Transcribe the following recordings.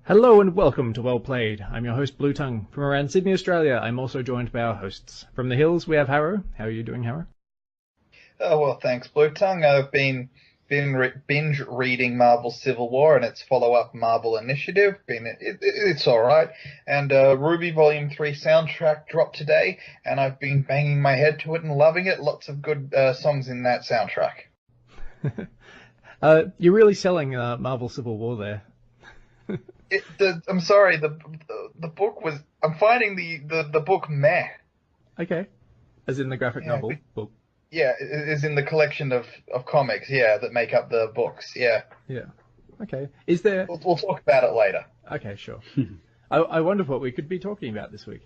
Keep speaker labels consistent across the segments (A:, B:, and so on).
A: Hello and welcome to Well Played. I'm your host Bluetongue from around Sydney, Australia. I'm also joined by our hosts. From the hills we have Harrow. How are you doing, Harrow?
B: Oh, well, thanks, Bluetongue. I've been binge reading Marvel Civil War and its follow-up Marvel Initiative. It's all right. And Ruby Volume 3 soundtrack dropped today, and I've been banging my head to it and loving it. Lots of good songs in that soundtrack.
A: You're really selling Marvel Civil War there.
B: I'm sorry, the book was... I'm finding the book meh.
A: Okay. As in the graphic novel book.
B: Yeah, it is in the collection of comics, that make up the books, yeah.
A: Yeah. Okay. Is there...
B: We'll talk about it later.
A: Okay, sure. I wonder what we could be talking about this week.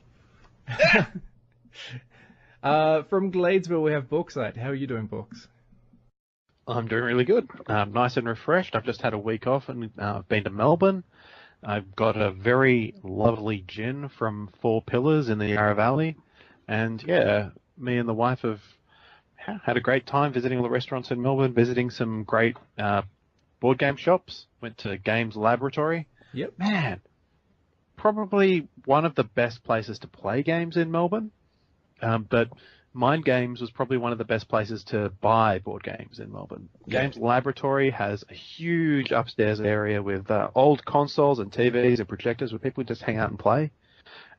A: From Gladesville we have Bauxite. How are you doing, Baux?
C: I'm doing really good. Nice and refreshed. I've just had a week off and I've been to Melbourne. I've got a very lovely gin from Four Pillars in the Yarra Valley. And yeah, me and the wife have had a great time visiting all the restaurants in Melbourne, visiting some great board game shops. Went to Games Laboratory.
A: Yep.
C: Man, probably one of the best places to play games in Melbourne. But Mind Games was probably one of the best places to buy board games in Melbourne.
A: Yeah.
C: Games Laboratory has a huge upstairs area with old consoles and TVs and projectors where people just hang out and play.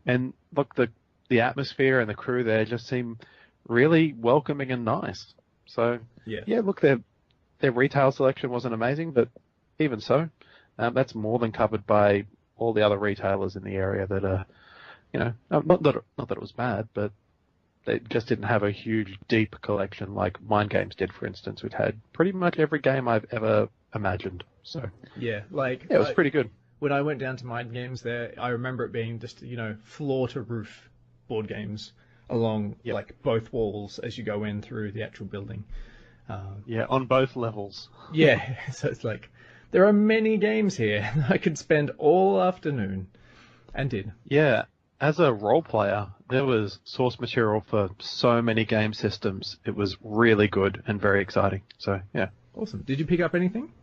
C: And look, the atmosphere and the crew there just seem really welcoming and nice. So, yeah, look, their retail selection wasn't amazing, but even so, that's more than covered by all the other retailers in the area that are, not that it was bad, but they just didn't have a huge, deep collection like Mind Games did, for instance, which had pretty much every game I've ever imagined. So
A: yeah,
C: it was pretty good.
A: When I went down to Mind Games there, I remember it being just, floor to roof board games along like both walls as you go in through the actual building.
C: On both levels.
A: Yeah, so it's like there are many games here. I could spend all afternoon, and did.
C: Yeah. As a role player, there was source material for so many game systems. It was really good and very exciting. So, yeah.
A: Awesome. Did you pick up anything?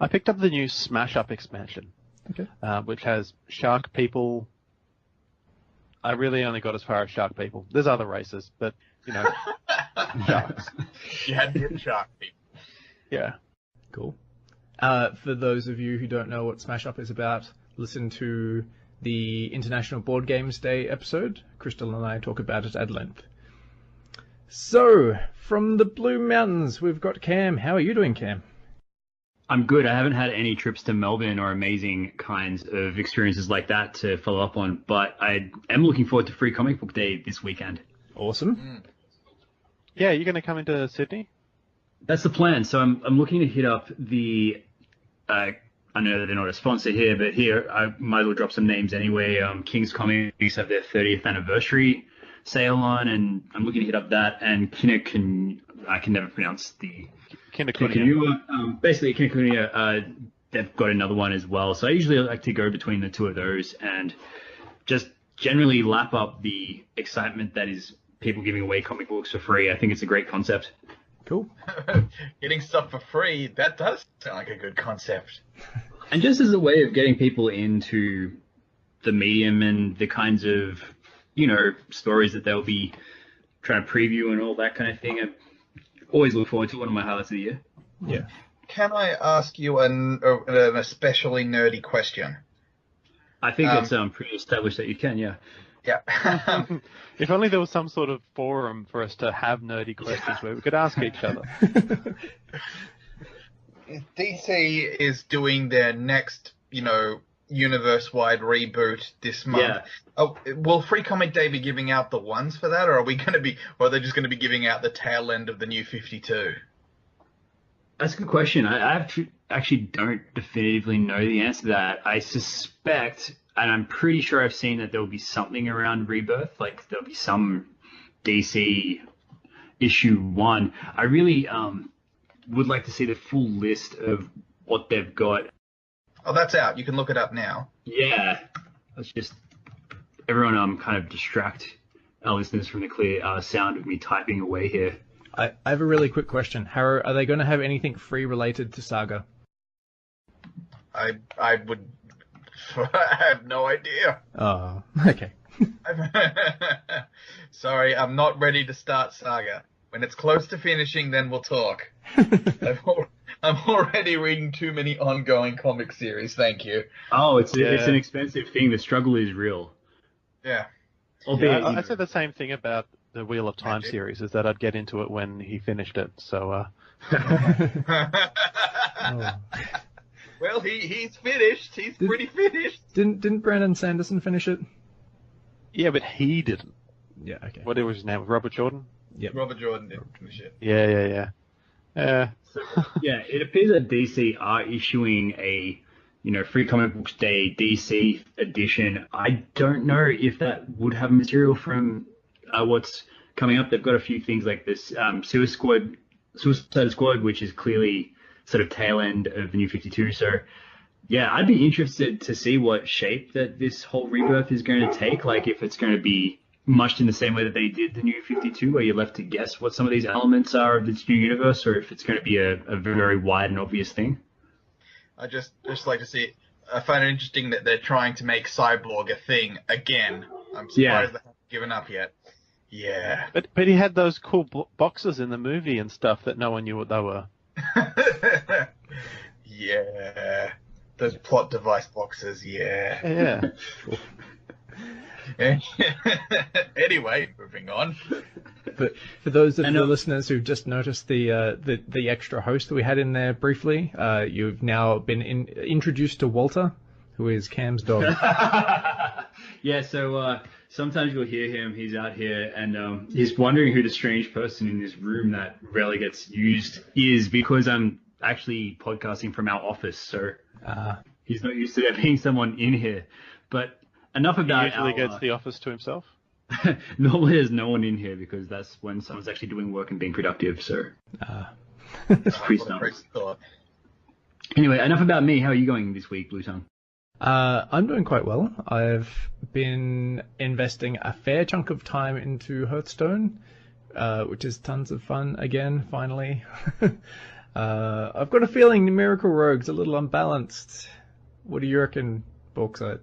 C: I picked up the new Smash Up expansion, which has Shark People. I really only got as far as Shark People. There's other races, but, sharks.
B: You had to hit Shark People.
C: Yeah.
A: Cool. For those of you who don't know what Smash Up is about, listen to the International Board Games Day episode. Crystal and I talk about it at length. So, from the Blue Mountains, we've got Cam. How are you doing, Cam?
D: I'm good. I haven't had any trips to Melbourne or amazing kinds of experiences like that to follow up on, but I am looking forward to Free Comic Book Day this weekend.
A: Awesome.
C: Yeah, you're going to come into Sydney?
D: That's the plan. So I'm looking to hit up the... I know that they're not a sponsor here, but here I might as well drop some names anyway. King's Comics have their 30th anniversary sale on, and I'm looking to hit up that. And I can never pronounce the
C: Kinokuniya.
D: Basically, Kinokuniya, they've got another one as well. So I usually like to go between the two of those and just generally lap up the excitement that is people giving away comic books for free. I think it's a great concept.
A: Cool.
B: Getting stuff for free, that does sound like a good concept.
D: And just as a way of getting people into the medium and the kinds of, stories that they'll be trying to preview and all that kind of thing, I always look forward to one of my highlights of the year.
A: Yeah.
B: Can I ask you an especially nerdy question?
D: I think it's pretty established that you can, yeah.
B: Yeah.
C: If only there was some sort of forum for us to have nerdy questions where we could ask each other.
B: DC is doing their next, universe-wide reboot this month.
D: Yeah.
B: Oh, will Free Comic Day be giving out the ones for that, or are they just going to be giving out the tail end of the New 52?
D: That's a good question. I actually don't definitively know the answer to that. I suspect, and I'm pretty sure I've seen that there will be something around Rebirth, like there'll be some DC issue 1. I really would like to see the full list of what they've got.
B: Oh, that's out. You can look it up now.
D: Yeah. Let's just everyone kind of distract our listeners from the clear sound of me typing away here.
A: I have a really quick question. Harrow, are they going to have anything free related to Saga?
B: I would I have no idea.
A: Oh, okay.
B: Sorry, I'm not ready to start Saga. When it's close to finishing, then we'll talk. I'm already reading too many ongoing comic series, thank you.
D: Oh, it's an expensive thing. The struggle is real.
B: Yeah.
D: Albeit,
C: I said the same thing about the Wheel of Time
B: Magic.
C: series, is that I'd get into it when he finished it. So,
A: Oh.
B: Well, he's finished. He's pretty finished.
A: Didn't Brandon Sanderson finish it?
C: yeah, but he didn't.
A: Yeah, okay.
C: What was his name? Robert Jordan?
A: Yep.
B: Robert Jordan didn't finish it.
C: Yeah.
D: yeah, it appears that DC are issuing a, Free Comic Books Day DC edition. I don't know if that would have material from what's coming up. They've got a few things like this Suicide Squad, which is clearly sort of tail end of the New 52. So, yeah, I'd be interested to see what shape that this whole rebirth is going to take. Like, if it's going to be much in the same way that they did the New 52, where you're left to guess what some of these elements are of this new universe, or if it's going to be a very wide and obvious thing.
B: I just like to see it. I find it interesting that they're trying to make Cyborg a thing again. I'm surprised they haven't given up yet. Yeah.
C: But he had those cool boxes in the movie and stuff that no one knew what they were.
B: Yeah. Those plot device boxes, yeah.
C: Yeah.
B: Anyway, moving on.
A: But for those of the listeners who've just noticed the extra host that we had in there briefly, you've now been introduced to Walter, who is Cam's dog.
D: Yeah, so sometimes you'll hear him. He's out here, and he's wondering who the strange person in this room that rarely gets used is, because I'm actually podcasting from our office, so he's not used to there being someone in here. But enough about
C: He usually gets the office to himself.
D: Normally there's no one in here, because that's when someone's actually doing work and being productive, so
B: That's
D: pretty thought. Anyway, enough about me. How are you going this week, Bluetongue?
A: I'm doing quite well. I've been investing a fair chunk of time into Hearthstone, which is tons of fun again, finally. I've got a feeling Numerical Rogue's a little unbalanced. What do you reckon, Bauxite?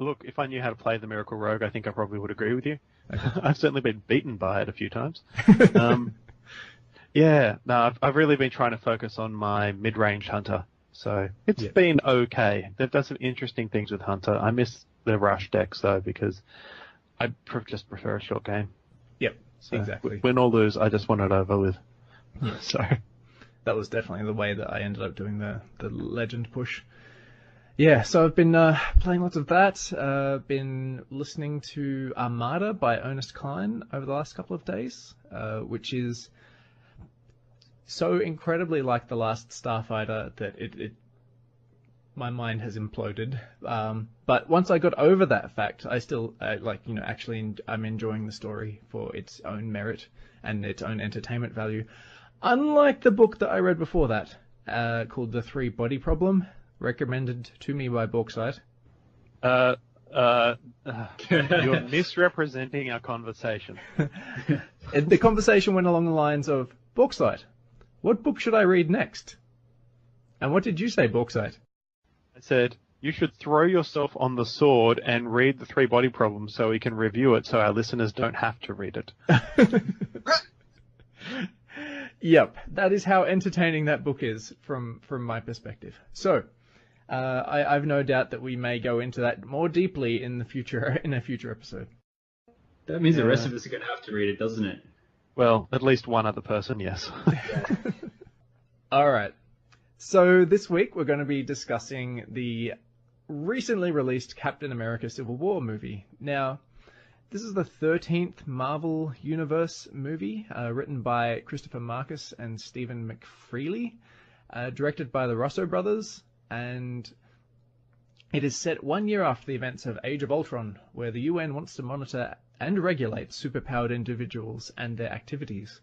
C: Look, if I knew how to play the Miracle Rogue, I think I probably would agree with you. I've certainly been beaten by it a few times. I've really been trying to focus on my mid-range Hunter. So it's been okay. They've done some interesting things with Hunter. I miss the Rush decks, though, because I just prefer a short game.
A: Yep,
C: So
A: exactly.
C: Win or lose, I just want it over with.
A: Yeah.
C: So
A: that was definitely the way that I ended up doing the Legend push. Yeah, so I've been playing lots of that. Been listening to Armada by Ernest Cline over the last couple of days, which is so incredibly like the last Starfighter that my mind has imploded. But once I got over that fact, I still I'm enjoying the story for its own merit and its own entertainment value. Unlike the book that I read before that, called The Three Body Problem, recommended to me by Bauxite.
C: you're misrepresenting our conversation.
A: The conversation went along the lines of, Bauxite, what book should I read next? And what did you say, Bauxite?
C: I said, you should throw yourself on the sword and read The Three Body Problem so we can review it so our listeners don't have to read it.
A: Yep, that is how entertaining that book is from my perspective. So, I've no doubt that we may go into that more deeply in a future episode.
D: That means the rest of us are going to have to read it, doesn't it?
C: Well, at least one other person, yes.
A: All right. So this week we're going to be discussing the recently released Captain America Civil War movie. Now, this is the 13th Marvel Universe movie, written by Christopher Marcus and Stephen McFeely, directed by the Russo brothers, and it is set 1 year after the events of Age of Ultron, where the UN wants to monitor and regulate superpowered individuals and their activities.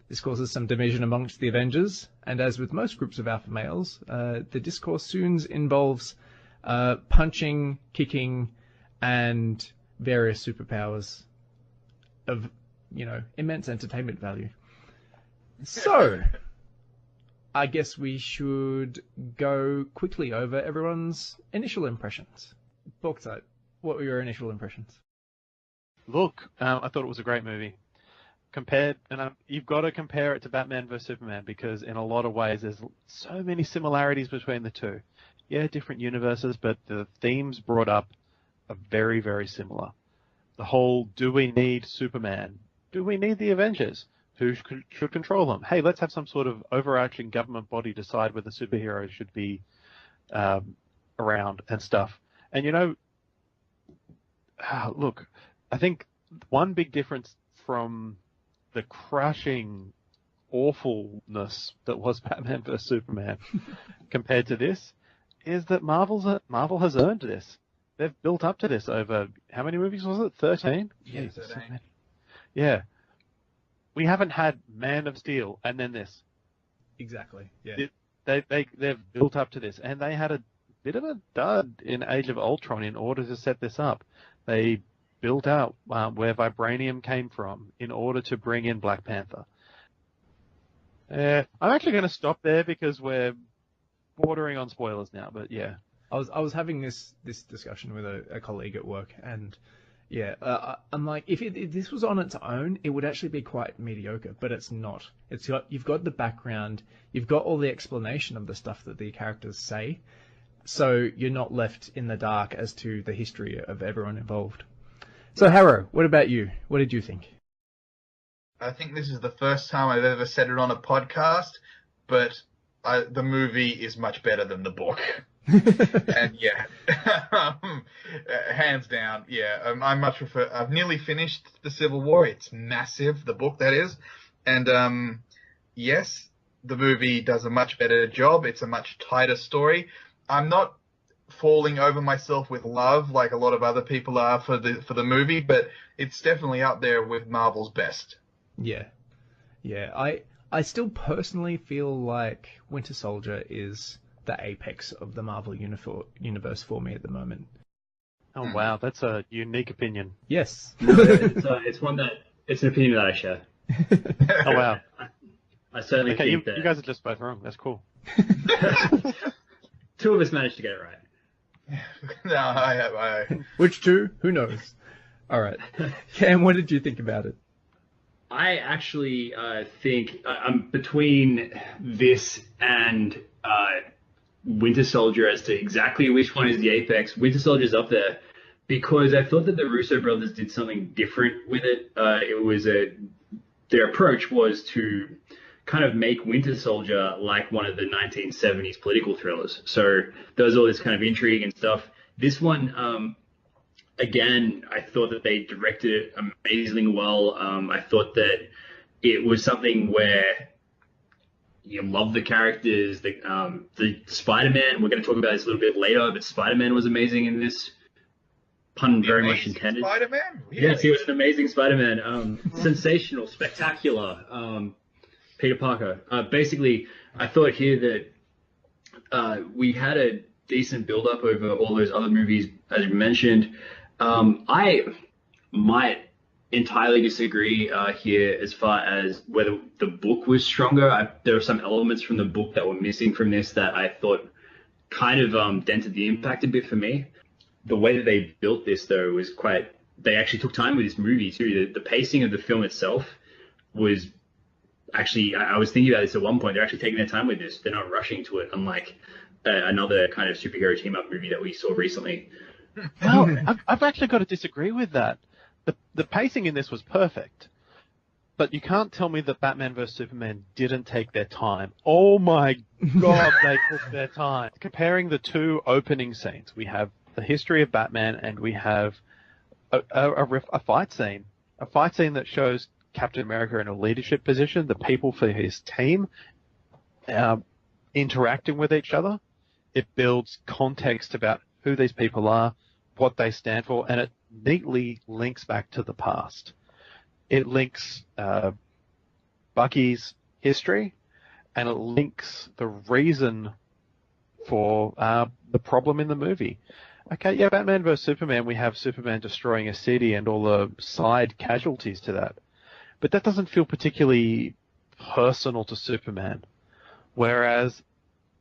A: This causes some division amongst the Avengers, and as with most groups of alpha males, the discourse soon involves punching, kicking, and various superpowers of, immense entertainment value. So, I guess we should go quickly over everyone's initial impressions. Bauxite, what were your initial impressions?
C: Look, I thought it was a great movie. You've got to compare it to Batman vs Superman because in a lot of ways there's so many similarities between the two. Yeah, different universes, but the themes brought up are very, very similar. The whole, do we need Superman? Do we need the Avengers? Who should control them? Hey, let's have some sort of overarching government body decide whether superheroes should be around and stuff. And look, I think one big difference from the crushing awfulness that was Batman vs Superman compared to this is that Marvel has earned this. They've built up to this over, how many movies was it? 13?
B: Yeah, 13.
C: Yeah. We haven't had Man of Steel and then this.
A: Exactly, yeah.
C: They've built up to this, and they had a bit of a dud in Age of Ultron in order to set this up. They built out where vibranium came from in order to bring in Black Panther. I'm actually going to stop there because we're bordering on spoilers now, but yeah.
A: I was having this discussion with a colleague at work, and yeah, I'm like, if this was on its own, it would actually be quite mediocre, but it's not. You've got the background, you've got all the explanation of the stuff that the characters say, so you're not left in the dark as to the history of everyone involved. So Harrow, what about you? What did you think?
B: I think this is the first time I've ever said it on a podcast, but the movie is much better than the book. And yeah, hands down, yeah. I much prefer. I've nearly finished the Civil War. It's massive, the book that is, and yes, the movie does a much better job. It's a much tighter story. I'm not falling over myself with love like a lot of other people are for the movie, but it's definitely up there with Marvel's best.
A: Yeah. I still personally feel like Winter Soldier is the apex of the Marvel universe for me at the moment.
C: Oh wow, that's a unique opinion.
A: Yes.
D: No, it's an opinion that I share.
C: Oh wow.
D: I certainly think that
C: you guys are just both wrong. That's cool.
D: Two of us managed to get it right.
B: No, I
A: Which two? Who knows? All right. Cam, what did you think about it?
D: I actually think I'm between this and Winter Soldier as to exactly which one is the apex. Winter Soldier's up there because I thought that the Russo brothers did something different with it. Their approach was to kind of make Winter Soldier like one of the 1970s political thrillers. So there was all this kind of intrigue and stuff. This one, again, I thought that they directed it amazingly well. I thought that it was something where you love the characters. The Spider-Man, we're going to talk about this a little bit later, but Spider-Man was amazing in this. Pun very much intended.
B: Spider-Man? Really?
D: Yes, he was an amazing Spider-Man. Sensational, spectacular. Peter Parker. Basically, I thought here that we had a decent build-up over all those other movies, as you mentioned. I might entirely disagree here as far as whether the book was stronger. There are some elements from the book that were missing from this that I thought kind of dented the impact a bit for me. The way that they built this, though, was quite... They actually took time with this movie, too. The pacing of the film itself was... Actually, I was thinking about this at one point. They're actually taking their time with this. They're not rushing to it, unlike another kind of superhero team-up movie that we saw recently.
C: Well, I've actually got to disagree with that. The pacing in this was perfect. But you can't tell me that Batman vs Superman didn't take their time. Oh my god, they took their time. Comparing the two opening scenes, we have the history of Batman and we have a fight scene. A fight scene that shows Captain America in a leadership position, the people for his team interacting with each other. It builds context about who these people are, what they stand for, and it neatly links back to the past. It links Bucky's history, and it links the reason for the problem in the movie. Okay, yeah, Batman vs Superman, we have Superman destroying a city and all the side casualties to that. But that doesn't feel particularly personal to Superman. Whereas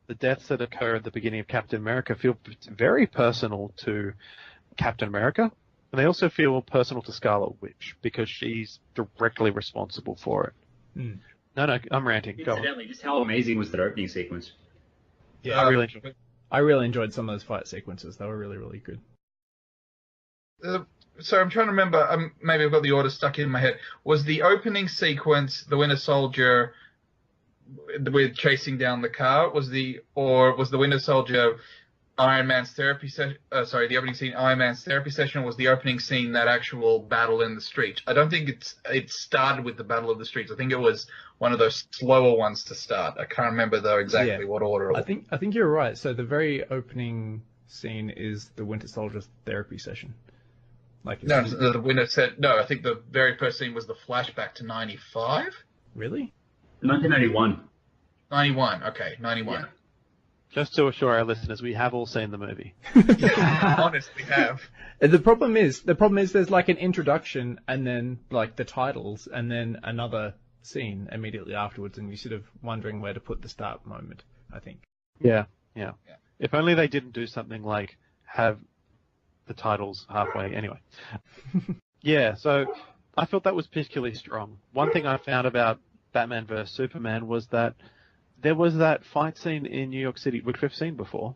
C: the deaths that occur at the beginning of Captain America feel very personal to Captain America, and they also feel personal to Scarlet Witch because she's directly responsible for it.
A: Mm.
C: No, I'm ranting. Go on.
D: Incidentally, just how amazing was that opening sequence?
A: Yeah, I really enjoyed some of those fight sequences. They were really, really good.
B: So I'm trying to remember. Maybe I've got the order stuck in my head. Was the opening sequence the Winter Soldier with chasing down the car? Was the Winter Soldier Iron Man's therapy session? The opening scene Iron Man's therapy session, or was the opening scene that actual battle in the street? I don't think it started with the battle of the streets. I think it was one of those slower ones to start. I can't remember though exactly what order.
A: I think you're right. So the very opening scene is the Winter Soldier's therapy session.
B: No, the Winter said no. I think the very first scene was the flashback to 95.
A: Really?
D: 1991.
B: 91. Okay, 91.
D: Yeah.
C: Just to assure our listeners, we have all seen the movie.
B: Honestly, have.
A: The problem is there's like an introduction and then like the titles and then another scene immediately afterwards, and you're sort of wondering where to put the start moment, I think.
C: Yeah. If only they didn't do something like have the titles halfway. Anyway. Yeah, so I thought that was particularly strong. One thing I found about Batman vs Superman was that there was that fight scene in New York City, which we've seen before.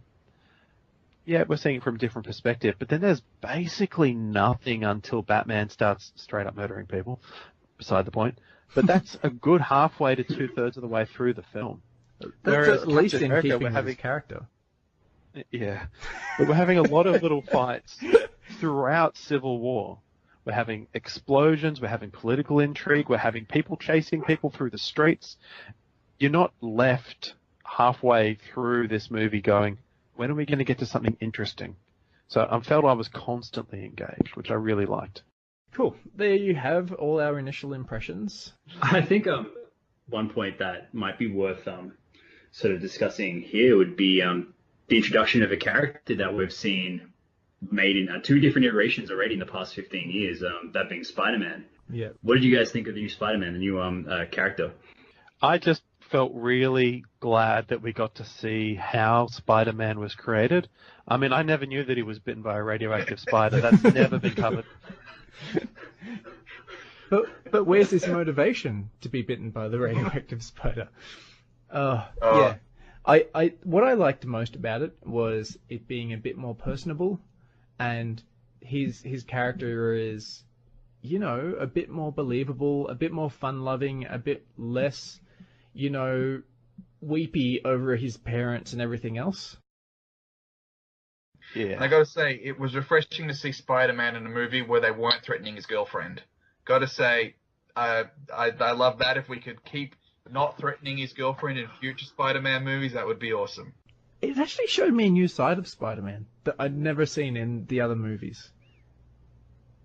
C: Yeah, we're seeing it from a different perspective, but then there's basically nothing until Batman starts straight up murdering people, beside the point. But that's a good halfway to 2/3 of the way through the film.
A: That's at least
C: Captain
A: in
C: America,
A: keeping with his character.
C: Yeah, but we're having a lot of little fights throughout Civil War. We're having explosions, we're having political intrigue, we're having people chasing people through the streets. You're not left halfway through this movie going, when are we going to get to something interesting? So I felt I was constantly engaged, which I really liked.
A: Cool. There you have all our initial impressions.
D: I think one point that might be worth sort of discussing here would be the introduction of a character that we've seen made in 2 different iterations already in the past 15 years, that being Spider-Man.
A: Yeah.
D: What did you guys think of the new Spider-Man, the new character?
C: I just felt really glad that we got to see how Spider-Man was created. I mean, I never knew that he was bitten by a radioactive spider. That's never been covered.
A: But where's his motivation to be bitten by the radioactive spider? Yeah. What I liked most about it was it being a bit more personable, and his character is, a bit more believable, a bit more fun-loving, a bit less, weepy over his parents and everything else.
B: Yeah. And I gotta say, it was refreshing to see Spider-Man in a movie where they weren't threatening his girlfriend. Gotta say, I love that. If we could keep not threatening his girlfriend in future Spider-Man movies, that would be awesome.
A: It actually showed me a new side of Spider-Man that I'd never seen in the other movies.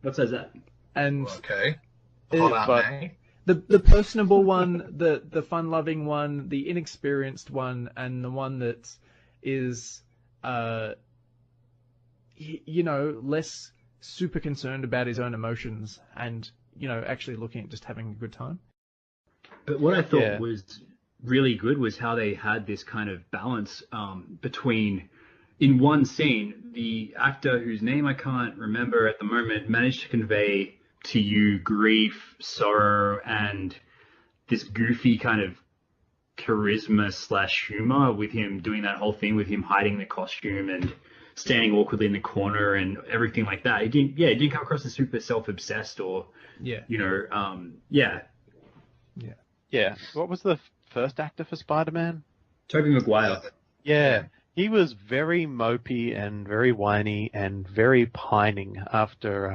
D: What says that?
A: And
B: okay.
A: The personable one, the fun-loving one, the inexperienced one, and the one that is, less super concerned about his own emotions and, actually looking at just having a good time.
D: But what I thought was really good was how they had this kind of balance between, in one scene, the actor whose name I can't remember at the moment managed to convey to you grief, sorrow, and this goofy kind of charisma / humor with him doing that whole thing with him hiding the costume and standing awkwardly in the corner and everything like that. It didn't come across as super self-obsessed or,
A: Yeah.
C: What was the first actor for Spider-Man?
D: Tobey Maguire.
C: Yeah. He was very mopey and very whiny and very pining after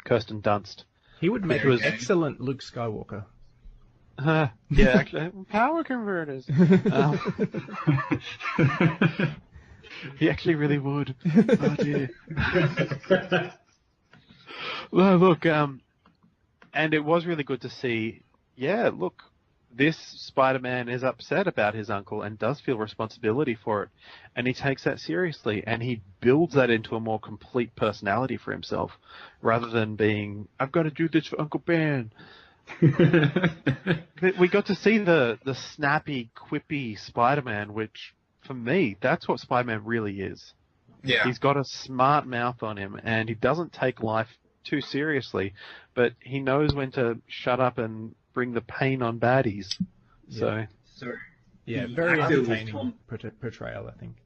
C: Kirsten Dunst.
A: He would make an excellent Luke Skywalker.
C: Actually, power converters. He actually really would. Oh dear. Well, look, and it was really good to see. Yeah, look, this Spider-Man is upset about his uncle and does feel responsibility for it, and he takes that seriously, and he builds that into a more complete personality for himself, rather than being, I've got to do this for Uncle Ben. We got to see the snappy, quippy Spider-Man, which, for me, that's what Spider-Man really is.
B: Yeah.
C: He's got a smart mouth on him, and he doesn't take life too seriously, but he knows when to shut up and bring the pain on baddies. So
A: Yeah,
D: The
A: very
D: actor was
A: entertaining portrayal, I think.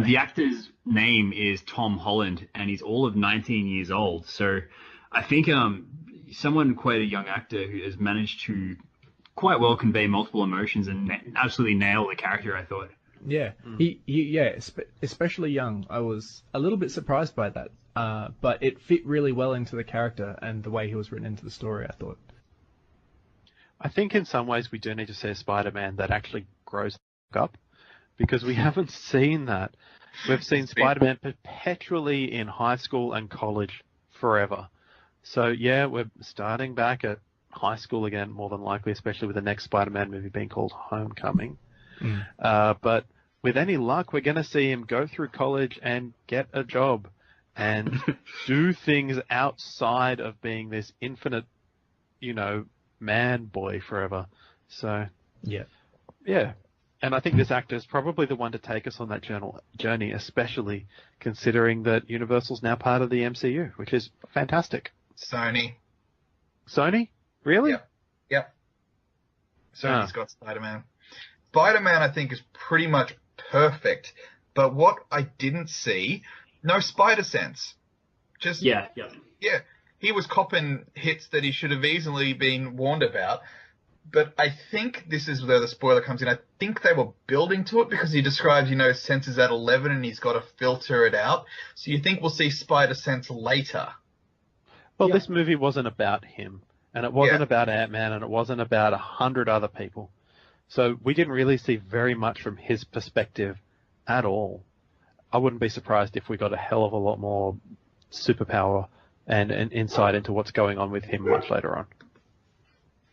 D: The actor's name is Tom Holland, and he's all of 19 years old. So I think someone, quite a young actor, who has managed to quite well convey multiple emotions and absolutely nail the character, I thought.
A: Yeah, especially young. I was a little bit surprised by that, but it fit really well into the character and the way he was written into the story, I thought.
C: I think in some ways we do need to see a Spider-Man that actually grows up, because we haven't seen that. We've seen Spider-Man perpetually in high school and college forever. So yeah, we're starting back at high school again, more than likely, especially with the next Spider-Man movie being called Homecoming. But with any luck, we're going to see him go through college and get a job and do things outside of being this infinite, man boy forever. So, yeah. And I think this actor is probably the one to take us on that journey, especially considering that Universal's now part of the MCU, which is fantastic.
B: Sony?
C: Really?
B: Yep. Sony's got Spider-Man. Spider-Man, I think, is pretty much perfect, but what I didn't see, no spider sense. Just
D: Yeah.
B: He was copping hits that he should have easily been warned about, but I think this is where the spoiler comes in. I think they were building to it because he describes, senses at 11 and he's got to filter it out. So you think we'll see spider sense later.
C: Well, this movie wasn't about him, and it wasn't about Ant-Man, and it wasn't about 100 other people. So we didn't really see very much from his perspective at all. I wouldn't be surprised if we got a hell of a lot more superpower and insight into what's going on with him much later on.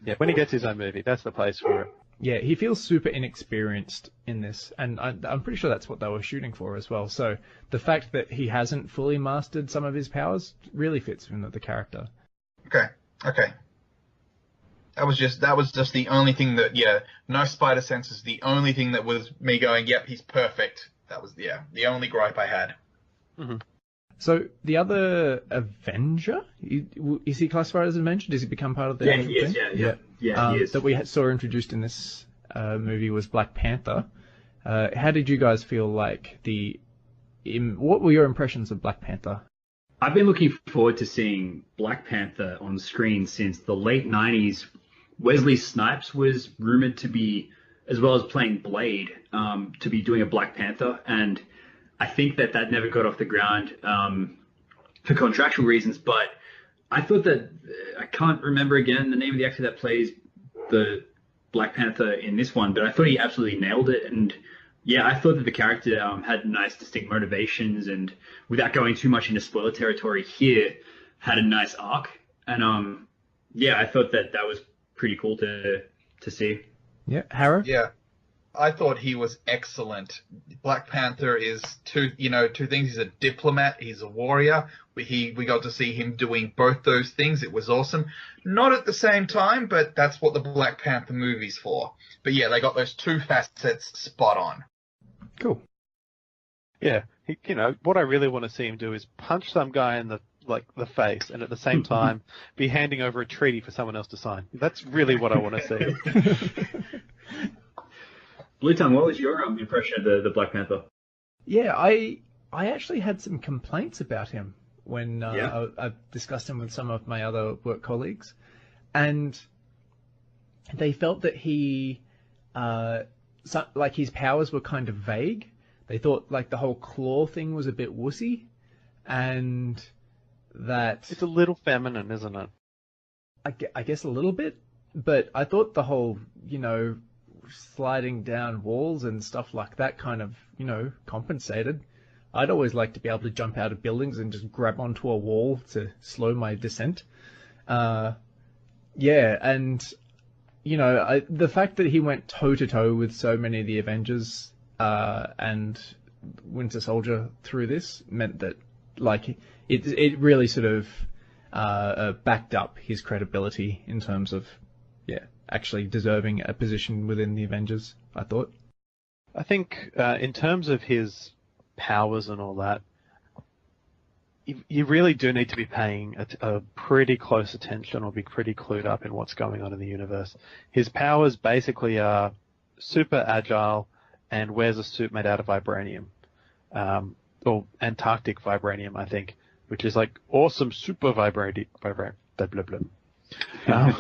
C: Yeah, when he gets his own movie, that's the place for it.
A: Yeah, he feels super inexperienced in this, and I'm pretty sure that's what they were shooting for as well. So the fact that he hasn't fully mastered some of his powers really fits with the character.
B: Okay. That was just the only thing that, no spider sense is the only thing that was me going, yep, he's perfect. That was, the only gripe I had.
C: Mm-hmm.
A: So the other Avenger, is he classified as an Avenger? Does he become part of the
D: he is, yeah, he is.
A: That we saw introduced in this movie was Black Panther. How did you guys feel like what were your impressions of Black Panther?
D: I've been looking forward to seeing Black Panther on screen since the late 90s. Wesley Snipes was rumored to be, as well as playing Blade, to be doing a Black Panther, and I think that never got off the ground for contractual reasons, but I thought that, I can't remember again the name of the actor that plays the Black Panther in this one, but I thought he absolutely nailed it, and I thought that the character had nice distinct motivations, and without going too much into spoiler territory here, had a nice arc, and I thought that was pretty cool to see.
A: Yeah, Harrow?
B: Yeah. I thought he was excellent. Black Panther is two things. He's a diplomat. He's a warrior. We got to see him doing both those things. It was awesome. Not at the same time, but that's what the Black Panther movie's for. But yeah, they got those two facets spot on.
A: Cool.
C: Yeah, what I really want to see him do is punch some guy in the face, and at the same time be handing over a treaty for someone else to sign. That's really what I want to see.
D: Bluetongue, what was your impression of the Black Panther?
A: Yeah, I actually had some complaints about him when I discussed him with some of my other work colleagues, and they felt that he, his powers were kind of vague. They thought the whole claw thing was a bit wussy, and that
C: it's a little feminine, isn't it?
A: I guess a little bit, but I thought the whole sliding down walls and stuff like that kind of compensated. I'd always like to be able to jump out of buildings and just grab onto a wall to slow my descent. And the fact that he went toe to toe with so many of the Avengers and Winter Soldier through this meant that it really sort of backed up his credibility in terms of, actually deserving a position within the Avengers, I thought.
C: I think in terms of his powers and all that, you really do need to be paying a pretty close attention or be pretty clued up in what's going on in the universe. His powers basically are super agile and wears a suit made out of vibranium. Or Antarctic vibranium, I think, which is like awesome super vibranium. Blah, blah, blah.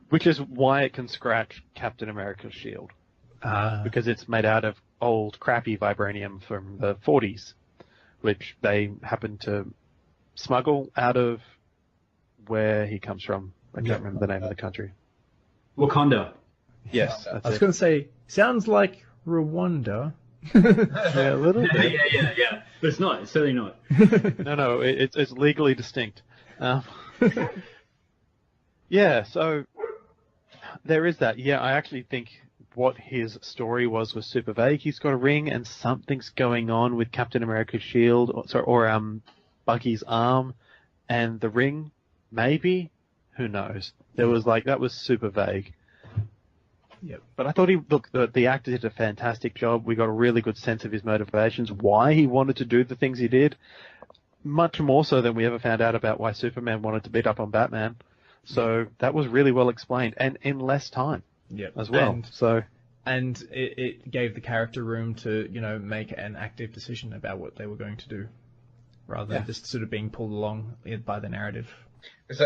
C: Which is why it can scratch Captain America's shield. Because it's made out of old, crappy vibranium from the 40s, which they happen to smuggle out of where he comes from. I can't remember the name of the country.
D: Wakanda.
C: Yes.
A: I was going to say, sounds like Rwanda.
C: Yeah, a little bit.
D: Yeah. But it's not. It's certainly not.
C: No, it's legally distinct. Yeah, so there is that. Yeah, I actually think what his story was super vague. He's got a ring and something's going on with Captain America's shield or Bucky's arm and the ring, maybe? Who knows? That was super vague.
A: Yep.
C: But I thought the actor did a fantastic job. We got a really good sense of his motivations, why he wanted to do the things he did, much more so than we ever found out about why Superman wanted to beat up on Batman. So that was really well explained, and in less time as well.
A: And it gave the character room to, make an active decision about what they were going to do, rather than just sort of being pulled along by the narrative.
B: So,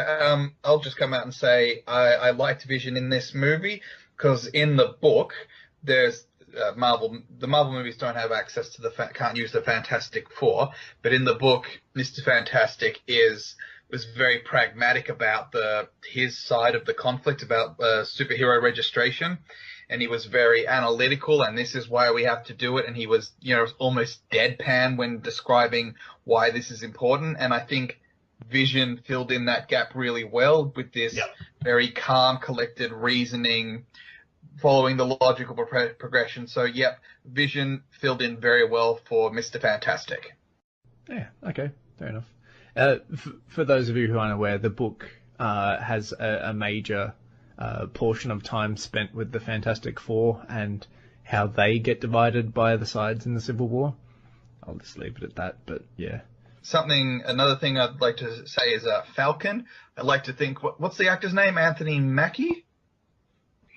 B: I'll just come out and say I liked Vision in this movie, because in the book, there's the Marvel movies don't have access to can't use the Fantastic Four, but in the book, Mr. Fantastic was very pragmatic about his side of the conflict, about superhero registration, and he was very analytical, and this is why we have to do it, and he was, almost deadpan when describing why this is important, and I think Vision filled in that gap really well with this very calm, collected reasoning, following the logical progression. So, Vision filled in very well for Mr. Fantastic.
A: Yeah, okay, fair enough. For those of you who aren't aware, the book has a major portion of time spent with the Fantastic Four and how they get divided by the sides in the Civil War. I'll just leave it at that, but yeah.
B: Another thing I'd like to say is Falcon. I'd like to think, what's the actor's name? Anthony Mackie?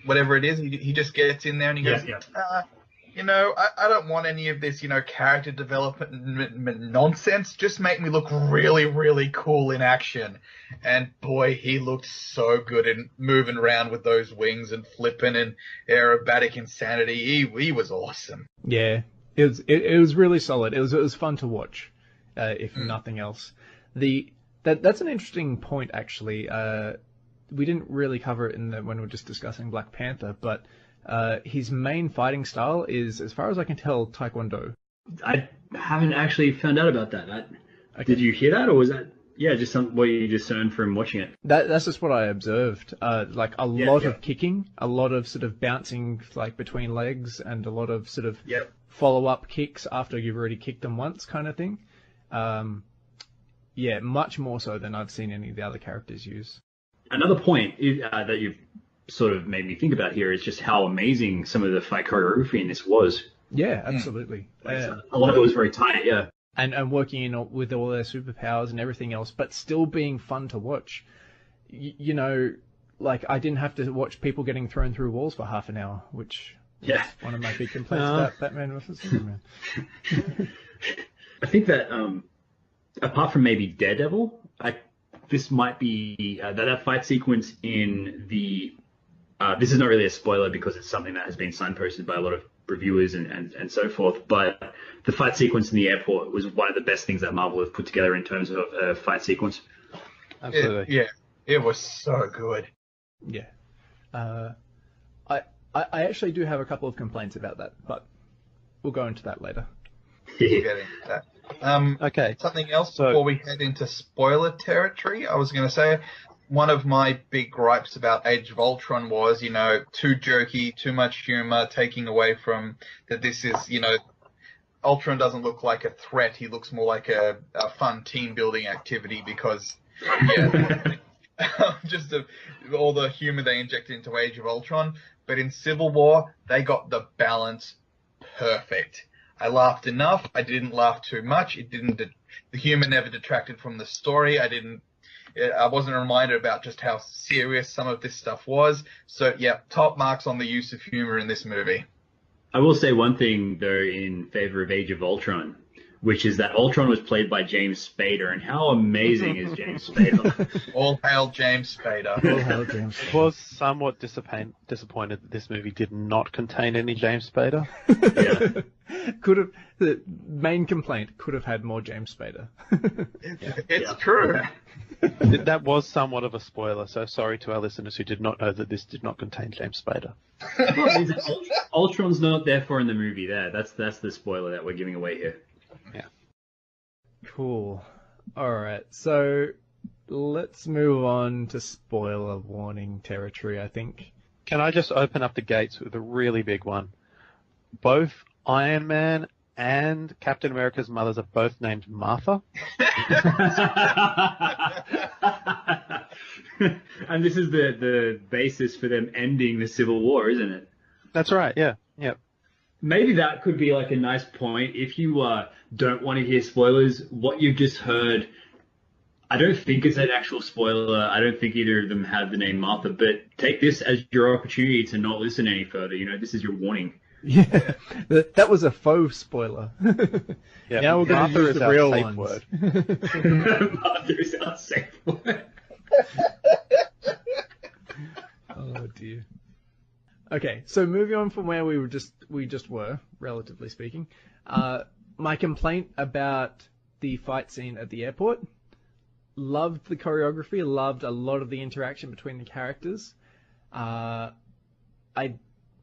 B: Whatever it is, he just gets in there and he goes, I don't want any of this, character development nonsense. Just make me look really, really cool in action. And boy, he looked so good in moving around with those wings and flipping and aerobatic insanity. He was awesome.
A: Yeah, it was really solid. It was fun to watch, if nothing else. That's an interesting point, actually. We didn't really cover it when we were just discussing Black Panther, but his main fighting style is, as far as I can tell, Taekwondo.
D: I haven't actually found out about that.
A: Okay.
D: Did you hear that, or was that just what you discerned from watching it?
A: That's just what I observed. Like a lot of kicking, a lot of sort of bouncing like between legs, and a lot of sort of follow-up kicks after you've already kicked them once, kind of thing. Much more so than I've seen any of the other characters use. Another point that you've sort of made me think about here is just how amazing some of the fight choreography in this was. Yeah, absolutely. A lot of it was very tight, And working with all their superpowers and everything else, but still being fun to watch. I didn't have to watch people getting thrown through walls for half an hour, which is one of my big complaints about Batman vs. Superman. I think that, apart from maybe Daredevil, this might be that fight sequence in the. This is not really a spoiler because it's something that has been signposted by a lot of reviewers and so forth. But the fight sequence in the airport was one of the best things that Marvel have put together in terms of a fight sequence. Absolutely.
B: It was so good.
A: Yeah. I actually do have a couple of complaints about that, but we'll go into that later.
B: We'll get into that. Okay. Something else before we head into spoiler territory. I was going to say one of my big gripes about Age of Ultron was, too jokey, too much humor, taking away from that this is, Ultron doesn't look like a threat. He looks more like a fun team building activity because Yeah. Just all the humor they injected into Age of Ultron. But in Civil War, they got the balance perfect. I laughed enough. I didn't laugh too much. The humor never detracted from the story. I wasn't reminded about just how serious some of this stuff was. So, yeah, top marks on the use of humor in this movie.
D: I will say one thing, though, in favor of Age of Ultron, which is that Ultron was played by James Spader, and how amazing is James Spader?
B: All hail James Spader.
A: All hail James.
C: I was somewhat disappointed that this movie did not contain any James Spader.
D: Yeah.
A: The main complaint could have had more James Spader.
B: It's true.
C: That was somewhat of a spoiler, so sorry to our listeners who did not know that this did not contain James Spader.
D: Ultron's not therefore in the movie there. That's the spoiler that we're giving away here.
C: Yeah.
A: Cool. Alright, so let's move on to spoiler warning territory, I think.
C: Can I just open up the gates with a really big one? Both Iron Man and Captain America's mothers are both named Martha.
D: And this is the basis for them ending the Civil War, isn't it?
C: That's right, yeah. Yep.
D: Maybe that could be like a nice point. If you don't want to hear spoilers, what you've just heard, I don't think it's an actual spoiler. I don't think either of them had the name Martha, but take this as your opportunity to not listen any further. You know, this is your warning.
A: Yeah, that was a faux spoiler.
C: Yeah.
A: Now we're going to use the real
C: safe
A: ones.
C: word.
D: Martha is our safe word.
A: Oh dear. Okay, so moving on from where we just were, relatively speaking. My complaint about the fight scene at the airport. Loved the choreography. Loved a lot of the interaction between the characters. I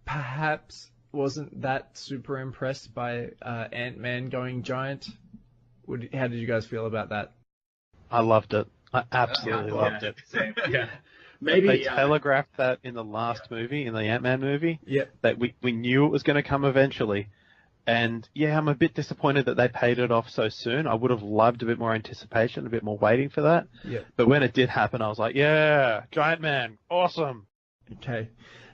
A: perhaps wasn't that super impressed by Ant-Man going giant. How did you guys feel about that?
C: I loved it. I absolutely loved it.
D: Same. Yeah. Maybe
C: they telegraphed that in the last movie, in the Ant-Man movie.
A: Yep.
C: That we knew it was going to come eventually. And yeah, I'm a bit disappointed that they paid it off so soon. I would have loved a bit more anticipation, a bit more waiting for that.
A: Yeah.
C: But when it did happen, I was like, yeah, Giant Man, awesome.
A: Okay.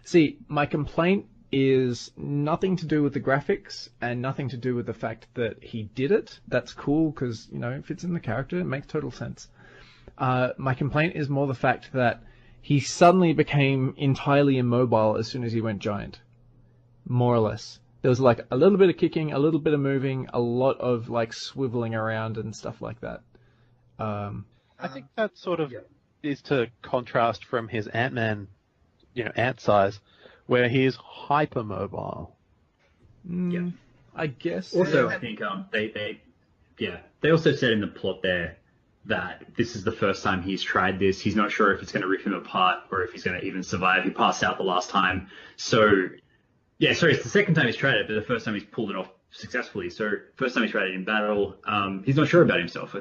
A: See, my complaint is nothing to do with the graphics and nothing to do with the fact that he did it. That's cool because, you know, it fits in the character. It makes total sense. My complaint is more the fact that he suddenly became entirely immobile as soon as he went giant. More or less. There was like a little bit of kicking, a little bit of moving, a lot of like swiveling around and stuff like that.
C: I think that sort of is to contrast from his Ant-Man, ant size, where he is hypermobile.
D: Yeah.
A: I guess.
D: Also, I think they also said in the plot there that this is the first time he's tried this. He's not sure if it's going to rip him apart or if he's going to even survive. He passed out the last time. So, yeah, sorry, it's the second time he's tried it, but the first time he's pulled it off successfully. So, first time he's tried it in battle, he's not sure about himself.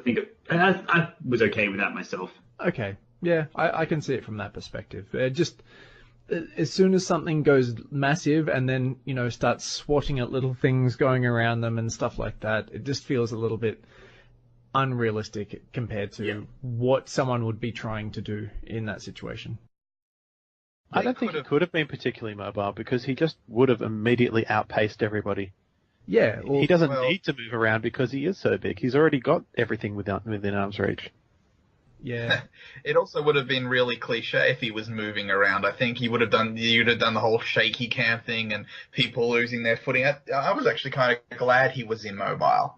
D: I was okay with that myself.
A: Okay. Yeah, I can see it from that perspective. Just as soon as something goes massive and then, starts swatting at little things going around them and stuff like that, it just feels a little bit unrealistic compared to what someone would be trying to do in that situation.
C: I don't think he could have been particularly mobile because he just would have immediately outpaced everybody.
A: Yeah. Well,
C: he doesn't need to move around because he is so big. He's already got everything within arm's reach.
A: Yeah.
B: It also would have been really cliche if he was moving around. I think you'd have done the whole shaky cam thing and people losing their footing. I was actually kind of glad he was immobile.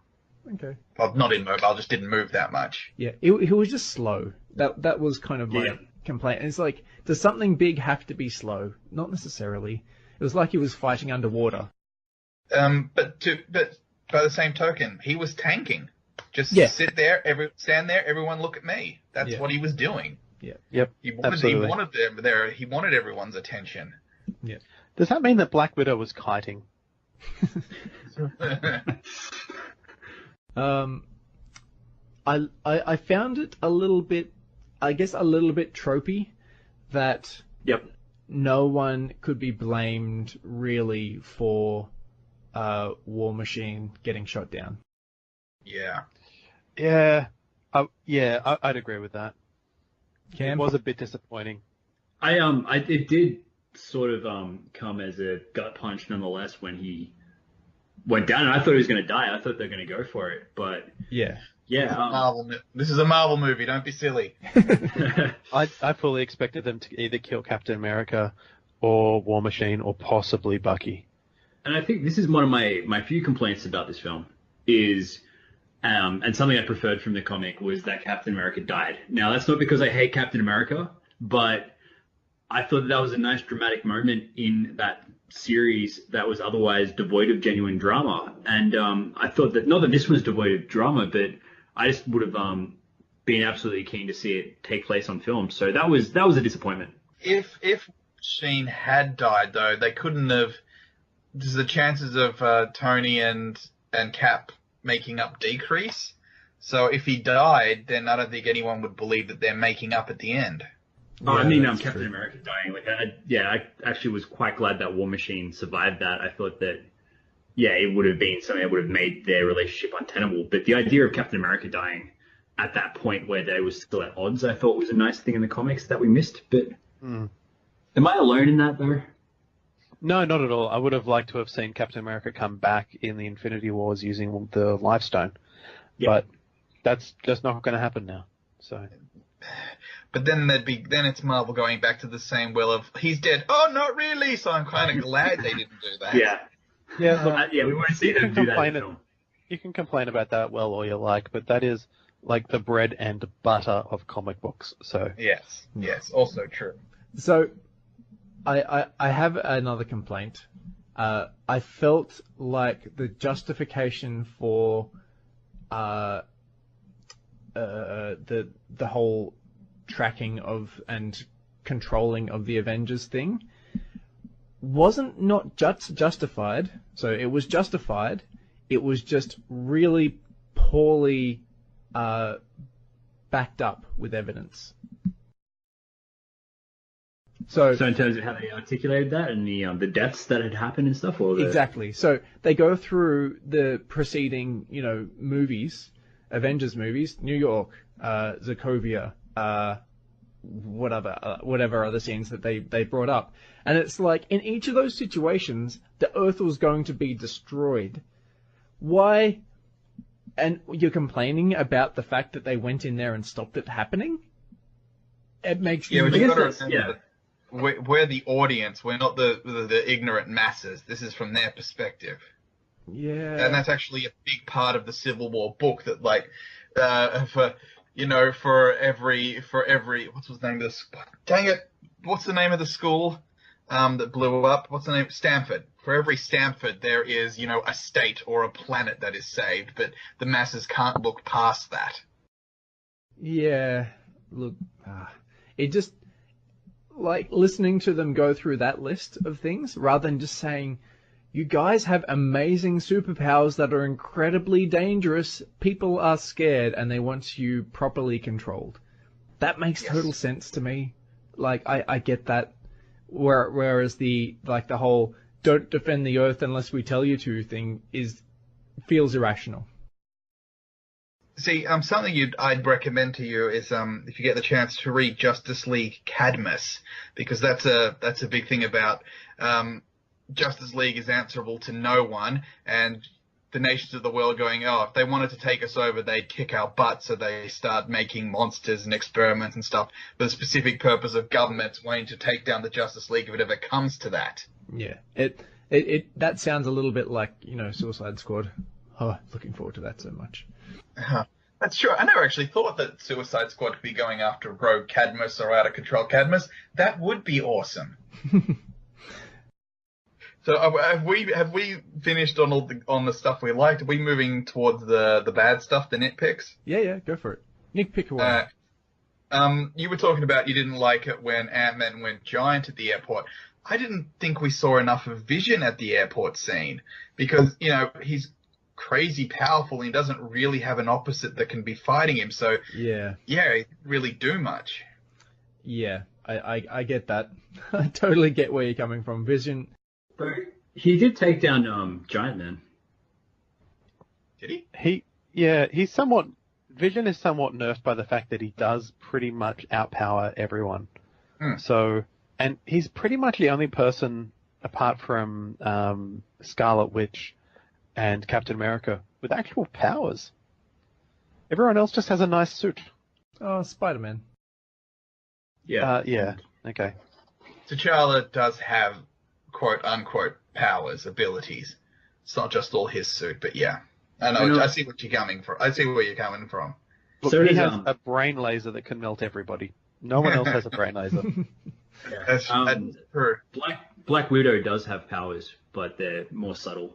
A: Okay.
B: Well, not immobile, just didn't move that much.
A: Yeah, he was just slow. That was kind of my complaint. And it's like, does something big have to be slow? Not necessarily. It was like he was fighting underwater.
B: But by the same token, he was tanking. Just sit there, stand there, everyone look at me. That's what he was doing.
A: Yeah.
C: Yep.
B: He wanted them there. He wanted everyone's attention.
A: Yeah.
C: Does that mean that Black Widow was kiting?
A: I found it a little bit tropey that no one could be blamed really for War Machine getting shot down.
B: Yeah.
C: Yeah. I'd agree with that.
A: Cam?
C: It was a bit disappointing.
D: It did sort of come as a gut punch nonetheless when he went down, and I thought he was going to die. I thought they were going to go for it, but
A: Yeah.
B: This is a Marvel movie. Don't be silly.
C: I fully expected them to either kill Captain America or War Machine or possibly Bucky.
D: And I think this is one of my few complaints about this film is, and something I preferred from the comic was that Captain America died. Now, that's not because I hate Captain America, but I thought that was a nice dramatic moment in that series that was otherwise devoid of genuine drama. And I thought that, not that this was devoid of drama, but I just would have been absolutely keen to see it take place on film. So that was a disappointment.
B: If Sheen had died, though, they couldn't have. Does the chances of Tony and Cap making up decrease? So if he died, then I don't think anyone would believe that they're making up at the end.
D: Oh, I
A: Yeah,
D: mean,
A: that's
D: Captain
A: true.
D: America dying. I actually was quite glad that War Machine survived that. I thought that, it would have been something that would have made their relationship untenable. But the idea of Captain America dying at that point where they were still at odds, I thought was a nice thing in the comics that we missed. But am I alone in that, though?
C: No, not at all. I would have liked to have seen Captain America come back in the Infinity Wars using the Life Stone.
D: Yeah.
C: But that's just not going to happen now. So.
B: But then it's Marvel going back to the same well of he's dead. Oh, not really. So I'm kind of glad they didn't do that.
D: Yeah.
C: Yeah, look,
D: We want to see them do that in the film.
C: you can complain about that well all you like, but that is like the bread and butter of comic books. So.
B: Yes. Also true.
A: So, I have another complaint. I felt like the justification for the whole tracking of and controlling of the Avengers thing wasn't not just justified. So it was justified. It was just really poorly backed up with evidence. So
D: in terms of how they articulated that and the deaths that had happened and stuff, or
A: exactly. So they go through the preceding, movies, Avengers movies, New York, Sokovia, whatever other scenes that they brought up, and it's like in each of those situations, the Earth was going to be destroyed. Why? And you're complaining about the fact that they went in there and stopped it happening? It makes
B: Yeah, but
A: me...
B: you got to remember that we're the audience. We're not the ignorant masses. This is from their perspective.
A: Yeah.
B: And that's actually a big part of the Civil War book that, like, for every what's the name of this? Dang it! What's the name of the school that blew up? What's the name? Stanford. For every Stanford, there is a state or a planet that is saved, but the masses can't look past that.
A: Yeah. Look, it just, like, listening to them go through that list of things rather than just saying, you guys have amazing superpowers that are incredibly dangerous. People are scared and they want you properly controlled. That makes total sense to me. Like, I get that. Whereas the whole don't defend the Earth unless we tell you to thing feels irrational.
B: See, something I'd recommend to you is if you get the chance to read Justice League Cadmus, because that's a big thing about Justice League is answerable to no one, and the nations of the world going, if they wanted to take us over, they'd kick our butt, so they start making monsters and experiments and stuff for the specific purpose of governments wanting to take down the Justice League if it ever comes to that.
A: Yeah, that sounds a little bit like, Suicide Squad. Oh, looking forward to that so much.
B: That's true. I never actually thought that Suicide Squad could be going after rogue Cadmus or out of control Cadmus. That would be awesome. So have we finished on the stuff we liked? Are we moving towards the bad stuff, the nitpicks?
A: Yeah, go for it. Nick, pick away.
B: You were talking about you didn't like it when Ant-Man went giant at the airport. I didn't think we saw enough of Vision at the airport scene because, he's crazy powerful and he doesn't really have an opposite that can be fighting him. So, he didn't really do much.
C: Yeah,
A: I get that. I totally get where you're coming from. Vision.
D: But he did take down Giant Man.
B: Did he?
C: He's somewhat Vision is somewhat nerfed by the fact that he does pretty much outpower everyone.
B: Hmm.
C: So, and he's pretty much the only person, apart from Scarlet Witch and Captain America, with actual powers. Everyone else just has a nice suit.
A: Oh, Spider-Man.
D: Yeah.
C: Yeah. Okay.
B: T'Challa does have quote-unquote powers, abilities. It's not just all his suit, but yeah. I see what you're coming from. I see where you're coming from.
C: Look,
D: So
C: he
D: does,
C: has a brain laser that can melt everybody. No one else has a brain laser.
D: Yeah.
B: That's true.
D: Black Widow does have powers, but they're more subtle.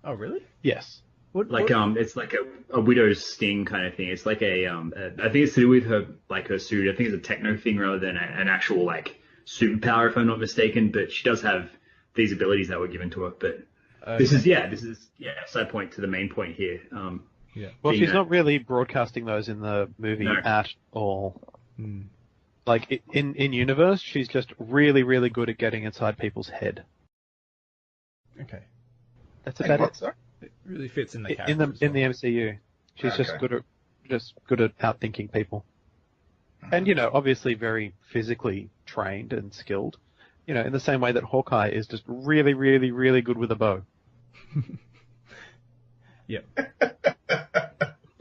A: Oh, really?
C: Yes.
D: It's like a widow's sting kind of thing. It's like I think it's to do with her suit. I think it's a techno thing rather than an actual like superpower, if I'm not mistaken. But she does have these abilities that were given to her. But this is side point to the main point here.
A: Yeah.
C: Well, she's not really broadcasting those in the movie at all.
A: Hmm.
C: Like, in universe, she's just really, really good at getting inside people's head.
A: Okay.
C: That's about it.
B: Sorry?
A: It really fits in the character.
C: In the MCU, she's just good at outthinking people. And obviously very physically trained and skilled. In the same way that Hawkeye is just really, really, really good with a bow.
A: Yep.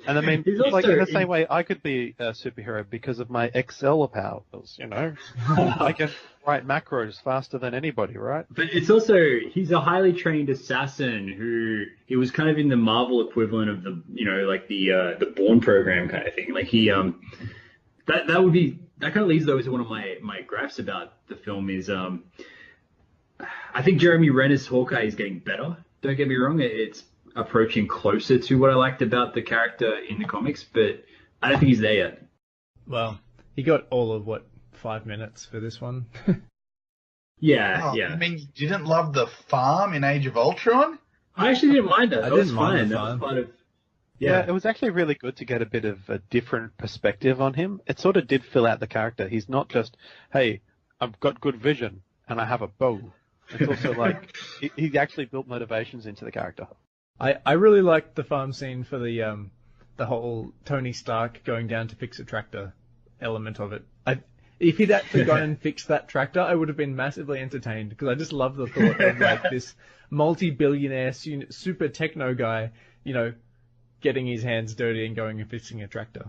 C: And I mean,
D: He's
C: like in
D: also-
C: the same way, I could be a superhero because of my Excel powers. I can write macros faster than anybody, right?
D: But it's also, he's a highly trained assassin who, he was kind of in the Marvel equivalent of the Bourne program kind of thing. Like that kind of leads though to one of my gripes about the film is, I think Jeremy Renner's Hawkeye is getting better. Don't get me wrong. It's approaching closer to what I liked about the character in the comics, but I don't think he's there yet.
A: Well, he got all of 5 minutes for this one.
D: Yeah.
B: I mean, you didn't love the farm in Age of Ultron?
D: I actually didn't mind that.
A: I
D: That was
A: didn't mind
D: fine.
A: the
D: That was
A: farm.
D: part of.
C: Yeah, it was actually really good to get a bit of a different perspective on him. It sort of did fill out the character. He's not just, hey, I've got good vision and I have a bow. It's also like, he actually built motivations into the character.
A: I really liked the farm scene for the whole Tony Stark going down to fix a tractor element of it. If he'd actually gone and fixed that tractor, I would have been massively entertained because I just love the thought of like this multi-billionaire super techno guy, getting his hands dirty and going and fixing a tractor.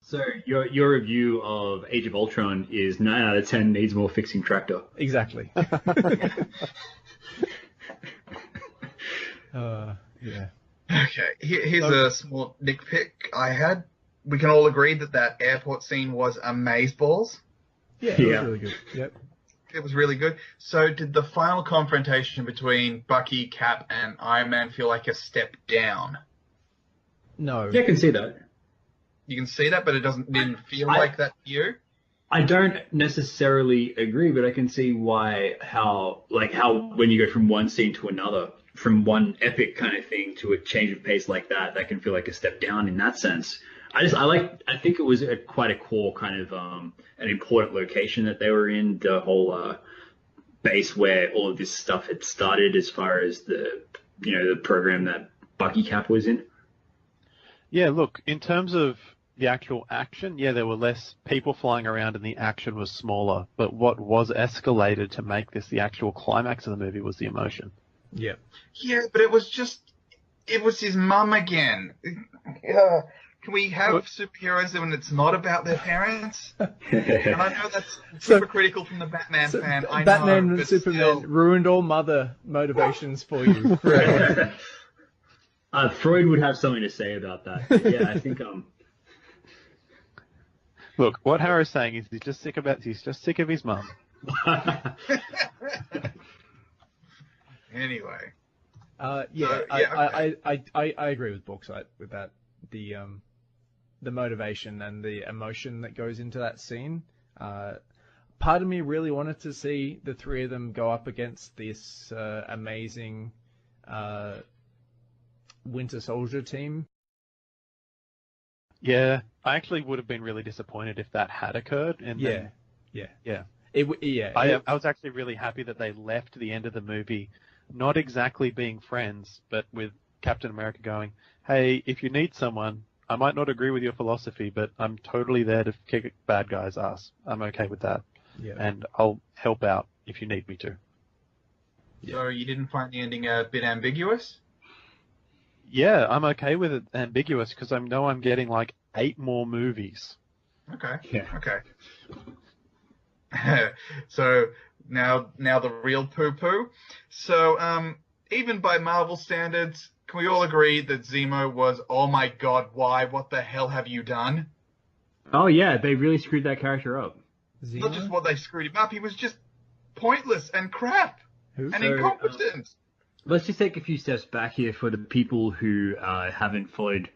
D: So your review of Age of Ultron is 9 out of 10 needs more fixing tractor.
A: Exactly. Yeah.
B: Okay, here's a small nitpick I had. We can all agree that airport scene was amazeballs.
A: Yeah, it was really good. Yep.
B: It was really good. So did the final confrontation between Bucky, Cap, and Iron Man feel like a step down?
A: No.
D: Yeah, I can see that.
B: You can see that, but it didn't feel like that to you?
D: I don't necessarily agree, but I can see how when you go from one scene to another, from one epic kind of thing to a change of pace like that can feel like a step down in that sense. I think it was quite a core kind of an important location that they were in, the whole base where all of this stuff had started as far as the program that Bucky Cap was in.
C: Yeah, look, in terms of the actual action, there were less people flying around and the action was smaller. But what was escalated to make this the actual climax of the movie was the emotion.
A: Yep.
B: Yeah, but it was his mum again. Yeah. Can we have superheroes when it's not about their parents? And I know that's super critical from the Batman fan. I
A: Batman
B: know,
A: and
B: but
A: Superman
B: still.
A: ruined all mother motivations for you. Forever.
D: Freud would have something to say about that. But yeah, I think
C: Look, what Harrow's saying is he's just sick of his mum.
B: Anyway.
A: I agree with Bauxite with that. The motivation and the emotion that goes into that scene. Part of me really wanted to see the three of them go up against this amazing Winter Soldier team.
C: Yeah, I actually would have been really disappointed if that had occurred. And
A: Yeah.
C: I was actually really happy that they left the end of the movie not exactly being friends, but with Captain America going, hey, if you need someone, I might not agree with your philosophy, but I'm totally there to kick bad guys' ass. I'm okay with that.
A: Yeah.
C: And I'll help out if you need me to.
B: So you didn't find the ending a bit ambiguous?
C: Yeah, I'm okay with it ambiguous because I know I'm getting like 8 more movies.
B: Okay.
D: Yeah.
B: Okay. So now the real poo-poo. So even by Marvel standards, can we all agree that Zemo was, oh my god, why? What the hell have you done?
D: Oh yeah, they really screwed that character up.
B: Not just what they screwed him up, he was just pointless and crap and
D: So,
B: incompetent.
D: Let's just take a few steps back here for the people who haven't followed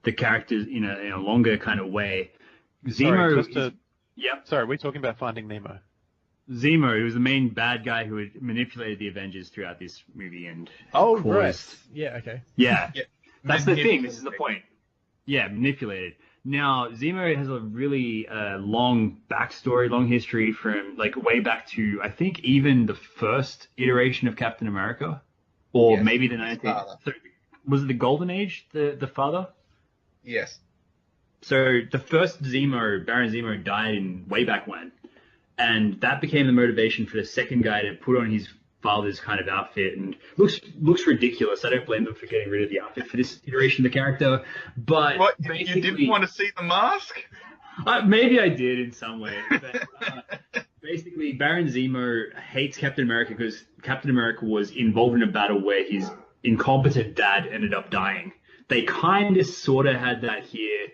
D: the characters in a longer kind of way. Zemo.
C: Sorry, we're talking about Finding Nemo.
D: Zemo, he was the main bad guy who had manipulated the Avengers throughout this movie and
A: Oh,
D: caused...
A: right. Yeah, okay.
D: Yeah.
B: Yeah.
D: That's the thing. This is the point. Yeah, manipulated. Now, Zemo has a really long backstory, long history from like way back to, I think, even the first iteration of Captain America. Or
B: Yes,
D: maybe the
B: his
D: 19th.
B: father.
D: So, was it the Golden Age, the father?
B: Yes.
D: So the first Zemo, Baron Zemo, died in way back when. And that became the motivation for the second guy to put on his father's kind of outfit, and looks ridiculous. I don't blame them for getting rid of the outfit for this iteration of the character. But
B: What, you didn't want to see the mask?
D: Maybe I did in some way. But, basically, Baron Zemo hates Captain America because Captain America was involved in a battle where his incompetent dad ended up dying. They kind of sort of had that here.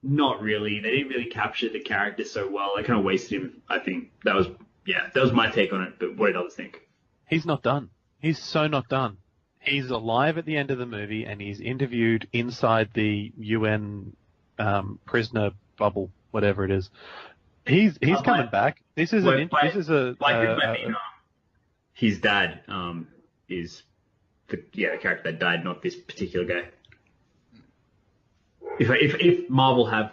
D: Not really. They didn't really capture the character so well. They kind of wasted him, I think. That was my take on it. But what did others think?
C: He's not done. He's so not done. He's alive at the end of the movie, and he's interviewed inside the UN prisoner bubble, whatever it is. He's coming back. This is
D: his dad is the character that died, not this particular guy. If Marvel have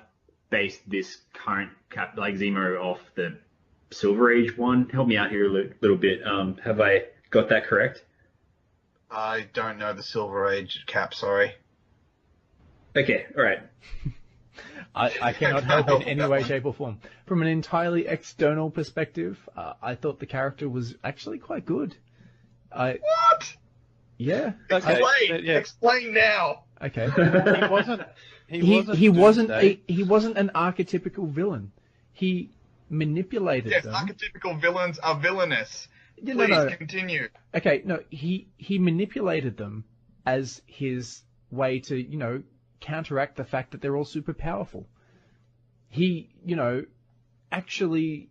D: based this current Zemo off the Silver Age one, help me out here a little bit. Have I got that correct?
B: I don't know the Silver Age Cap, sorry.
D: Okay, all right.
A: I cannot help in any way, shape, or form. From an entirely external perspective, I thought the character was actually quite good.
B: What?
A: Yeah.
C: Okay.
B: Explain now.
A: Okay.
C: He wasn't
A: He wasn't an archetypical villain. He manipulated
B: Yes,
A: them.
B: archetypical villains are villainous.
A: Yeah,
B: Please continue.
A: Okay, no, he manipulated them as his way to, counteract the fact that they're all super powerful. He, actually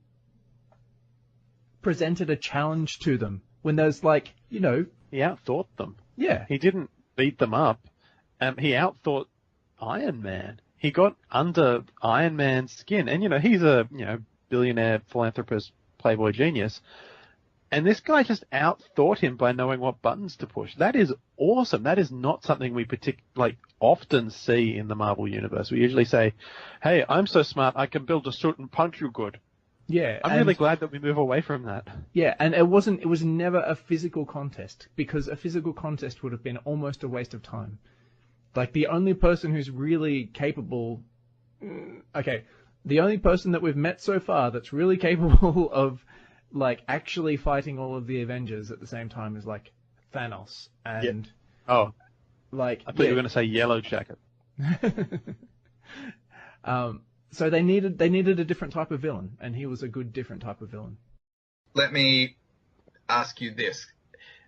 A: presented a challenge to them when there's
C: he outthought them.
A: yeah.
C: He didn't beat them up. He outthought Iron Man. He got under Iron Man's skin. And, he's a, billionaire philanthropist, playboy genius. And this guy just outthought him by knowing what buttons to push. That is awesome. That is not something we often see in the Marvel Universe. We usually say, hey, I'm so smart, I can build a suit and punch you good.
A: Yeah.
C: I'm really glad that we move away from that.
A: Yeah, and it was never a physical contest, because a physical contest would have been almost a waste of time. The only person who's really capable... Okay, the only person that we've met so far that's really capable of, actually fighting all of the Avengers at the same time is, Thanos. And...
C: Yeah. Oh. I thought you were going to say Yellow Jacket.
A: So they needed a different type of villain, and he was a good different type of villain.
B: Let me ask you this.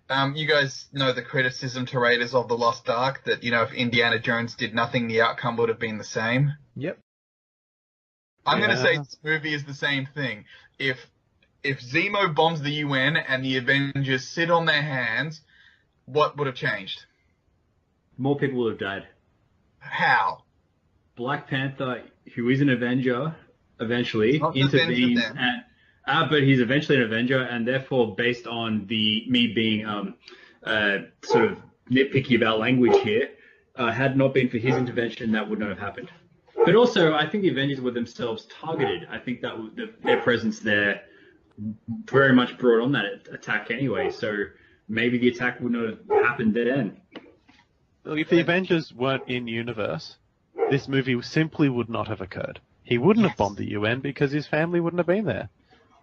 B: You guys know the criticism to Raiders of the Lost Ark that, if Indiana Jones did nothing, the outcome would have been the same?
A: Yep.
B: I'm going to say this movie is the same thing. If Zemo bombs the UN and the Avengers sit on their hands, what would have changed?
D: More people would have died.
B: How?
D: Black Panther, who is an Avenger, eventually
B: Not an
D: intervenes,
B: Avenger, then.
D: but he's eventually an Avenger, and therefore, based on me being sort of nitpicky about language here, had not been for his intervention, that would not have happened. But also, I think the Avengers were themselves targeted. I think that their presence there very much brought on that attack anyway. So maybe the attack would not have happened then.
C: Look, if the Avengers weren't in universe, this movie simply would not have occurred. He wouldn't have bombed the UN because his family wouldn't have been there.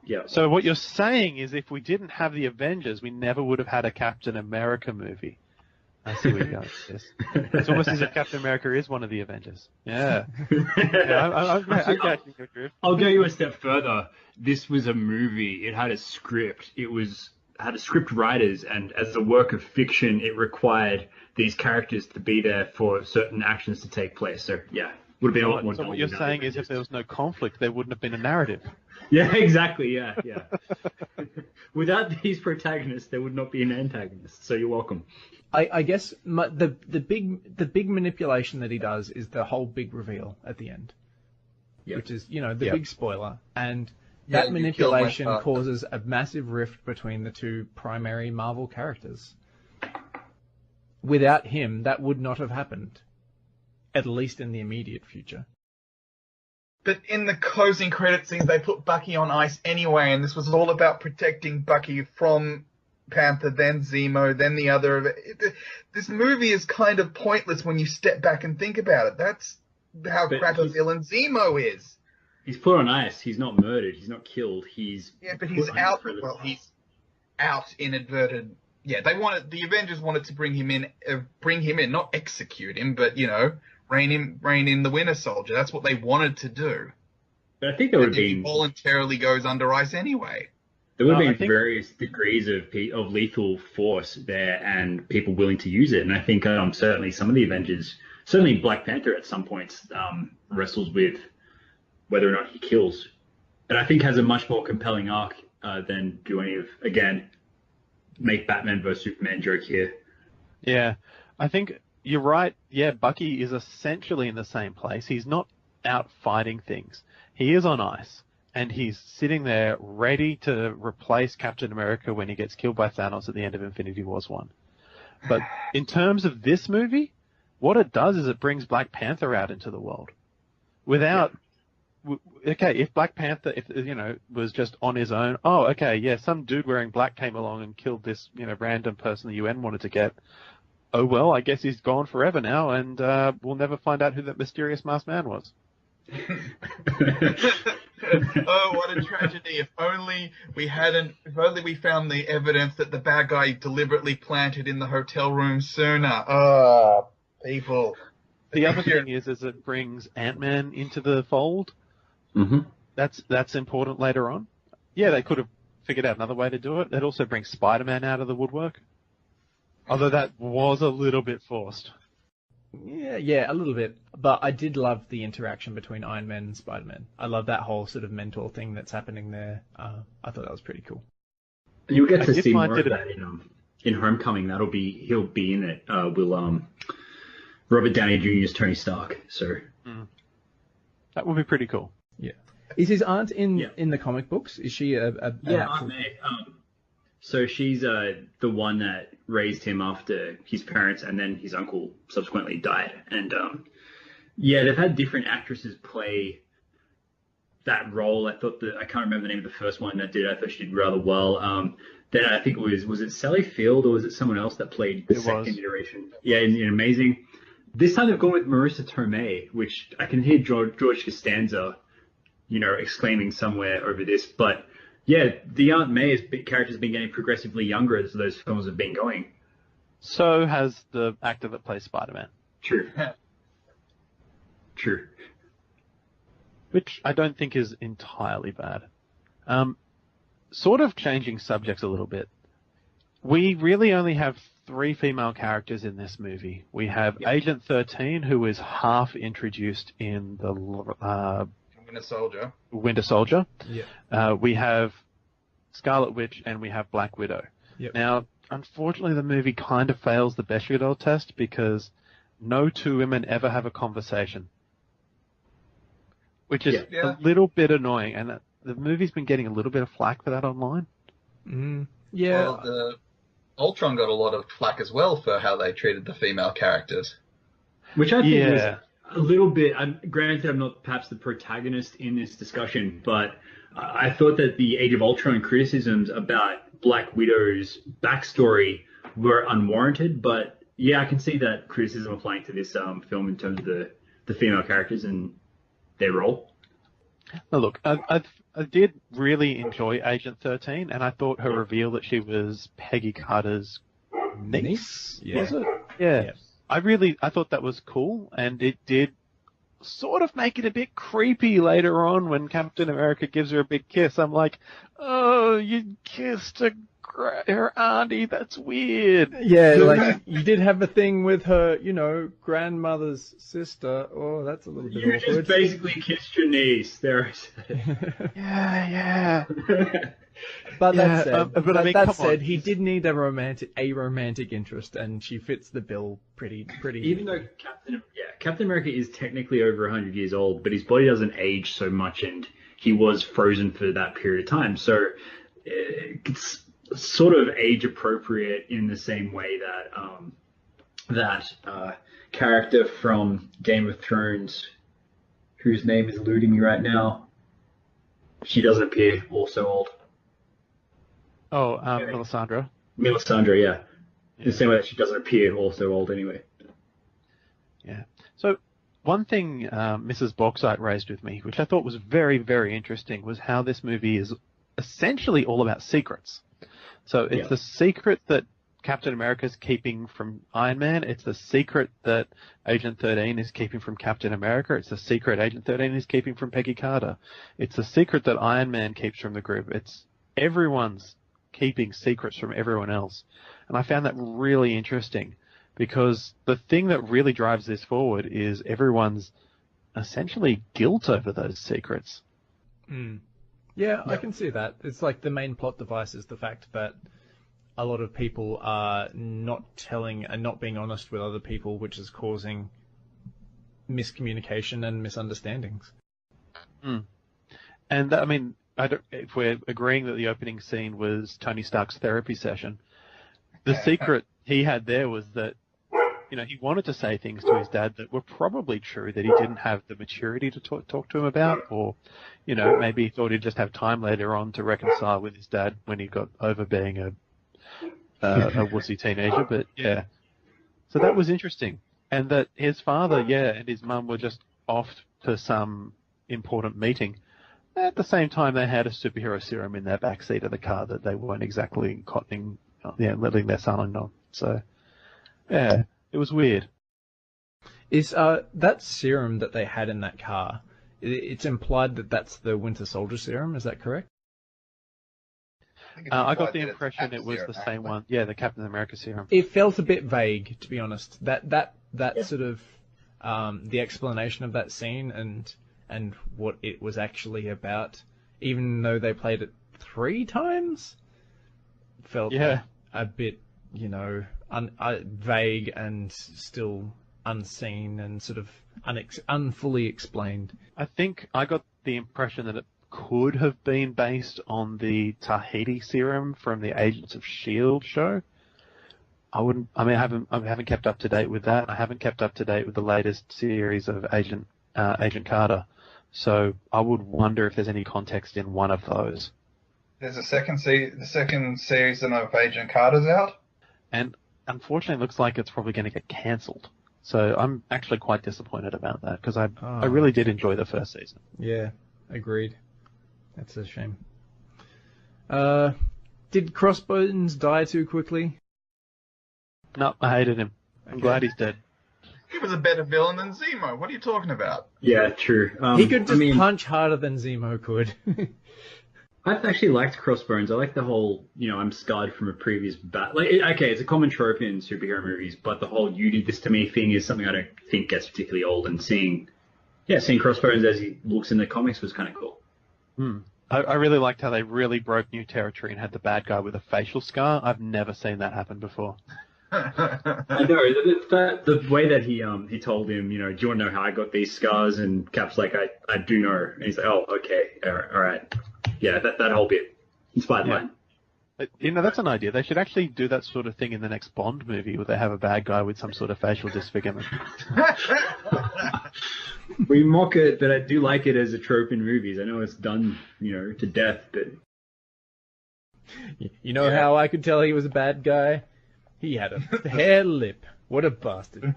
D: Yeah.
C: So what you're saying is if we didn't have the Avengers, we never would have had a Captain America movie. I see where you're going with this. It's almost as if Captain America is one of the Avengers. Yeah. I'm catching your drift.
D: I'll go you a step further. This was a movie. It had a script. Had a script writers, and as a work of fiction, it required these characters to be there for certain actions to take place. So, yeah, would have been a lot more.
C: So what you're saying is if there was no conflict, there wouldn't have been a narrative.
D: Yeah, exactly. Yeah. Without these protagonists, there would not be an antagonist. So you're welcome.
A: I guess the big manipulation that he does is the whole big reveal at the end, which is the big spoiler, and that manipulation causes a massive rift between the two primary Marvel characters. Without him, that would not have happened, at least in the immediate future.
B: But in the closing credit scenes, they put Bucky on ice anyway, and this was all about protecting Bucky from Panther, then Zemo, then the other. This movie is kind of pointless when you step back and think about it. That's how crap a villain Zemo is.
D: He's put on ice. He's not murdered. He's not killed.
B: But he's out. Well, he's out inadverted. Yeah, the Avengers wanted to bring him in, not execute him, but rein in the Winter Soldier. That's what they wanted to do.
D: But I think there would have been
B: he voluntarily goes under ice anyway.
D: There would have been various degrees of lethal force there and people willing to use it. And I think certainly some of the Avengers, certainly Black Panther at some points, wrestles with whether or not he kills. And I think has a much more compelling arc than do any of, again, make Batman vs. Superman joke here.
C: Yeah, I think you're right. Yeah, Bucky is essentially in the same place. He's not out fighting things. He is on ice. And he's sitting there ready to replace Captain America when he gets killed by Thanos at the end of Infinity Wars 1. But in terms of this movie, what it does is it brings Black Panther out into the world. If Black Panther, was just on his own, some dude wearing black came along and killed this, random person the UN wanted to get. Oh, well, I guess he's gone forever now, and we'll never find out who that mysterious masked man was.
B: Oh, what a tragedy. If only we found the evidence that the bad guy deliberately planted in the hotel room sooner. Oh, people.
C: The other thing is it brings Ant-Man into the fold.
D: Mm-hmm.
C: That's important later on. Yeah, they could have figured out another way to do it. It also brings Spider-Man out of the woodwork. Although that was a little bit forced.
A: Yeah, a little bit. But I did love the interaction between Iron Man and Spider-Man. I love that whole sort of mentor thing that's happening there. I thought that was pretty cool.
D: And you'll get to see more of that in Homecoming. He'll be in it. Robert Downey Jr.'s Tony Stark. So
C: that would be pretty cool.
A: Yeah. Is his aunt in the comic books? Is she a
D: Aunt May. So she's the one that raised him after his parents and then his uncle subsequently died. And they've had different actresses play that role. I can't remember the name of the first one that did. I thought she did rather well. Then I think it was it Sally Field or was it someone else that played the second iteration? Yeah, in Amazing. This time they've gone with Marissa Tomei, which I can hear George Costanza, exclaiming somewhere over this, but. Yeah, the Aunt May's character's been getting progressively younger as those films have been going.
C: So has the actor that plays Spider-Man.
D: True.
C: Which I don't think is entirely bad. Sort of changing subjects a little bit. We really only have 3 female characters in this movie. We have Agent 13, who is half introduced in the... Winter Soldier.
A: Yeah.
C: We have Scarlet Witch and we have Black Widow.
A: Yep.
C: Now, unfortunately, the movie kind of fails the Bechdel test because no 2 women ever have a conversation, which is a little bit annoying. And the movie's been getting a little bit of flack for that online.
A: Yeah.
B: Well, Ultron got a lot of flack as well for how they treated the female characters.
D: Which I think was a little bit, granted I'm not perhaps the protagonist in this discussion, but I thought that the Age of Ultron criticisms about Black Widow's backstory were unwarranted, but yeah, I can see that criticism applying to this film in terms of the the female characters and their role.
C: Now look, I did really enjoy Agent 13, and I thought her reveal that she was Peggy Carter's niece?
A: Yeah.
C: Was it? Yeah.
A: Yeah.
C: I thought that was cool, and it did sort of make it a bit creepy later on when Captain America gives her a big kiss. I'm like, oh, you kissed her auntie, that's weird.
A: Yeah, like, you did have a thing with her, grandmother's sister. Oh, that's a little bit
D: You
A: awkward.
D: just basically kissed your niece. There.
C: Yeah.
A: But
C: Yeah,
A: that said,
C: but I mean, come on.
A: he did need a romantic interest, and she fits the bill pretty.
D: Even though Captain America is technically over 100 years old, but his body doesn't age so much, and he was frozen for that period of time. So it's sort of age appropriate in the same way that character from Game of Thrones, whose name is eluding me right now, she doesn't appear also old.
C: Oh, Melisandre.
D: Melisandre, yeah. In the same way that she doesn't appear also old anyway.
C: Yeah. So one thing Mrs. Bauxite raised with me, which I thought was very, very interesting, was how this movie is essentially all about secrets. So it's the secret that Captain America is keeping from Iron Man. It's the secret that Agent 13 is keeping from Captain America. It's the secret Agent 13 is keeping from Peggy Carter. It's the secret that Iron Man keeps from the group. It's everyone's keeping secrets from everyone else. And I found that really interesting because the thing that really drives this forward is everyone's essentially guilt over those secrets.
A: Mm. Yeah, I can see that. It's like the main plot device is the fact that a lot of people are not telling and not being honest with other people, which is causing miscommunication and misunderstandings.
C: Mm. And I mean, if we're agreeing that the opening scene was Tony Stark's therapy session, the secret he had there was that, he wanted to say things to his dad that were probably true that he didn't have the maturity to talk to him about, or, maybe he thought he'd just have time later on to reconcile with his dad when he got over being a wussy teenager. But yeah, so that was interesting. And that his father, and his mum were just off to some important meeting. At the same time, they had a superhero serum in their backseat of the car that they weren't exactly letting their son on. So, yeah, it was weird.
A: Is that serum that they had in that car, it's implied that that's the Winter Soldier serum, is that correct?
C: I got the impression it was the same one. Yeah, the Captain America serum.
A: It felt a bit vague, to be honest. That sort of the explanation of that scene and what it was actually about, even though they played it 3 times, felt a bit, vague and still unseen and sort of unfully explained.
C: I think I got the impression that it could have been based on the Tahiti serum from the Agents of S.H.I.E.L.D. show. I haven't kept up to date with that. I haven't kept up to date with the latest series of Agent Carter. So I would wonder if there's any context in one of those.
B: There's the second season of Agent Carter's out.
C: And unfortunately, it looks like it's probably going to get cancelled. So I'm actually quite disappointed about that because I really did enjoy the first season.
A: Yeah, agreed. That's a shame. Did Crossbones die too quickly?
C: No, I hated him. I'm glad he's dead.
B: He was a better villain than Zemo. What are you talking about?
D: Yeah, true.
A: He could just punch harder than Zemo could.
D: I've actually liked Crossbones. I like the whole, I'm scarred from a previous battle. It's a common trope in superhero movies, but the whole "you did this to me" thing is something I don't think gets particularly old. And seeing Crossbones as he looks in the comics was kind of cool.
C: I really liked how they really broke new territory and had the bad guy with a facial scar. I've never seen that happen before.
D: I know the way that he told him, do you want to know how I got these scars? And Cap's like, I do know. And he's like, oh, okay, all right. Yeah, that whole bit inspired mine.
C: That's an idea. They should actually do that sort of thing in the next Bond movie where they have a bad guy with some sort of facial disfigurement.
D: We mock it, but I do like it as a trope in movies. I know it's done, to death, but...
A: How I could tell he was a bad guy? He had a hair lip. What a bastard.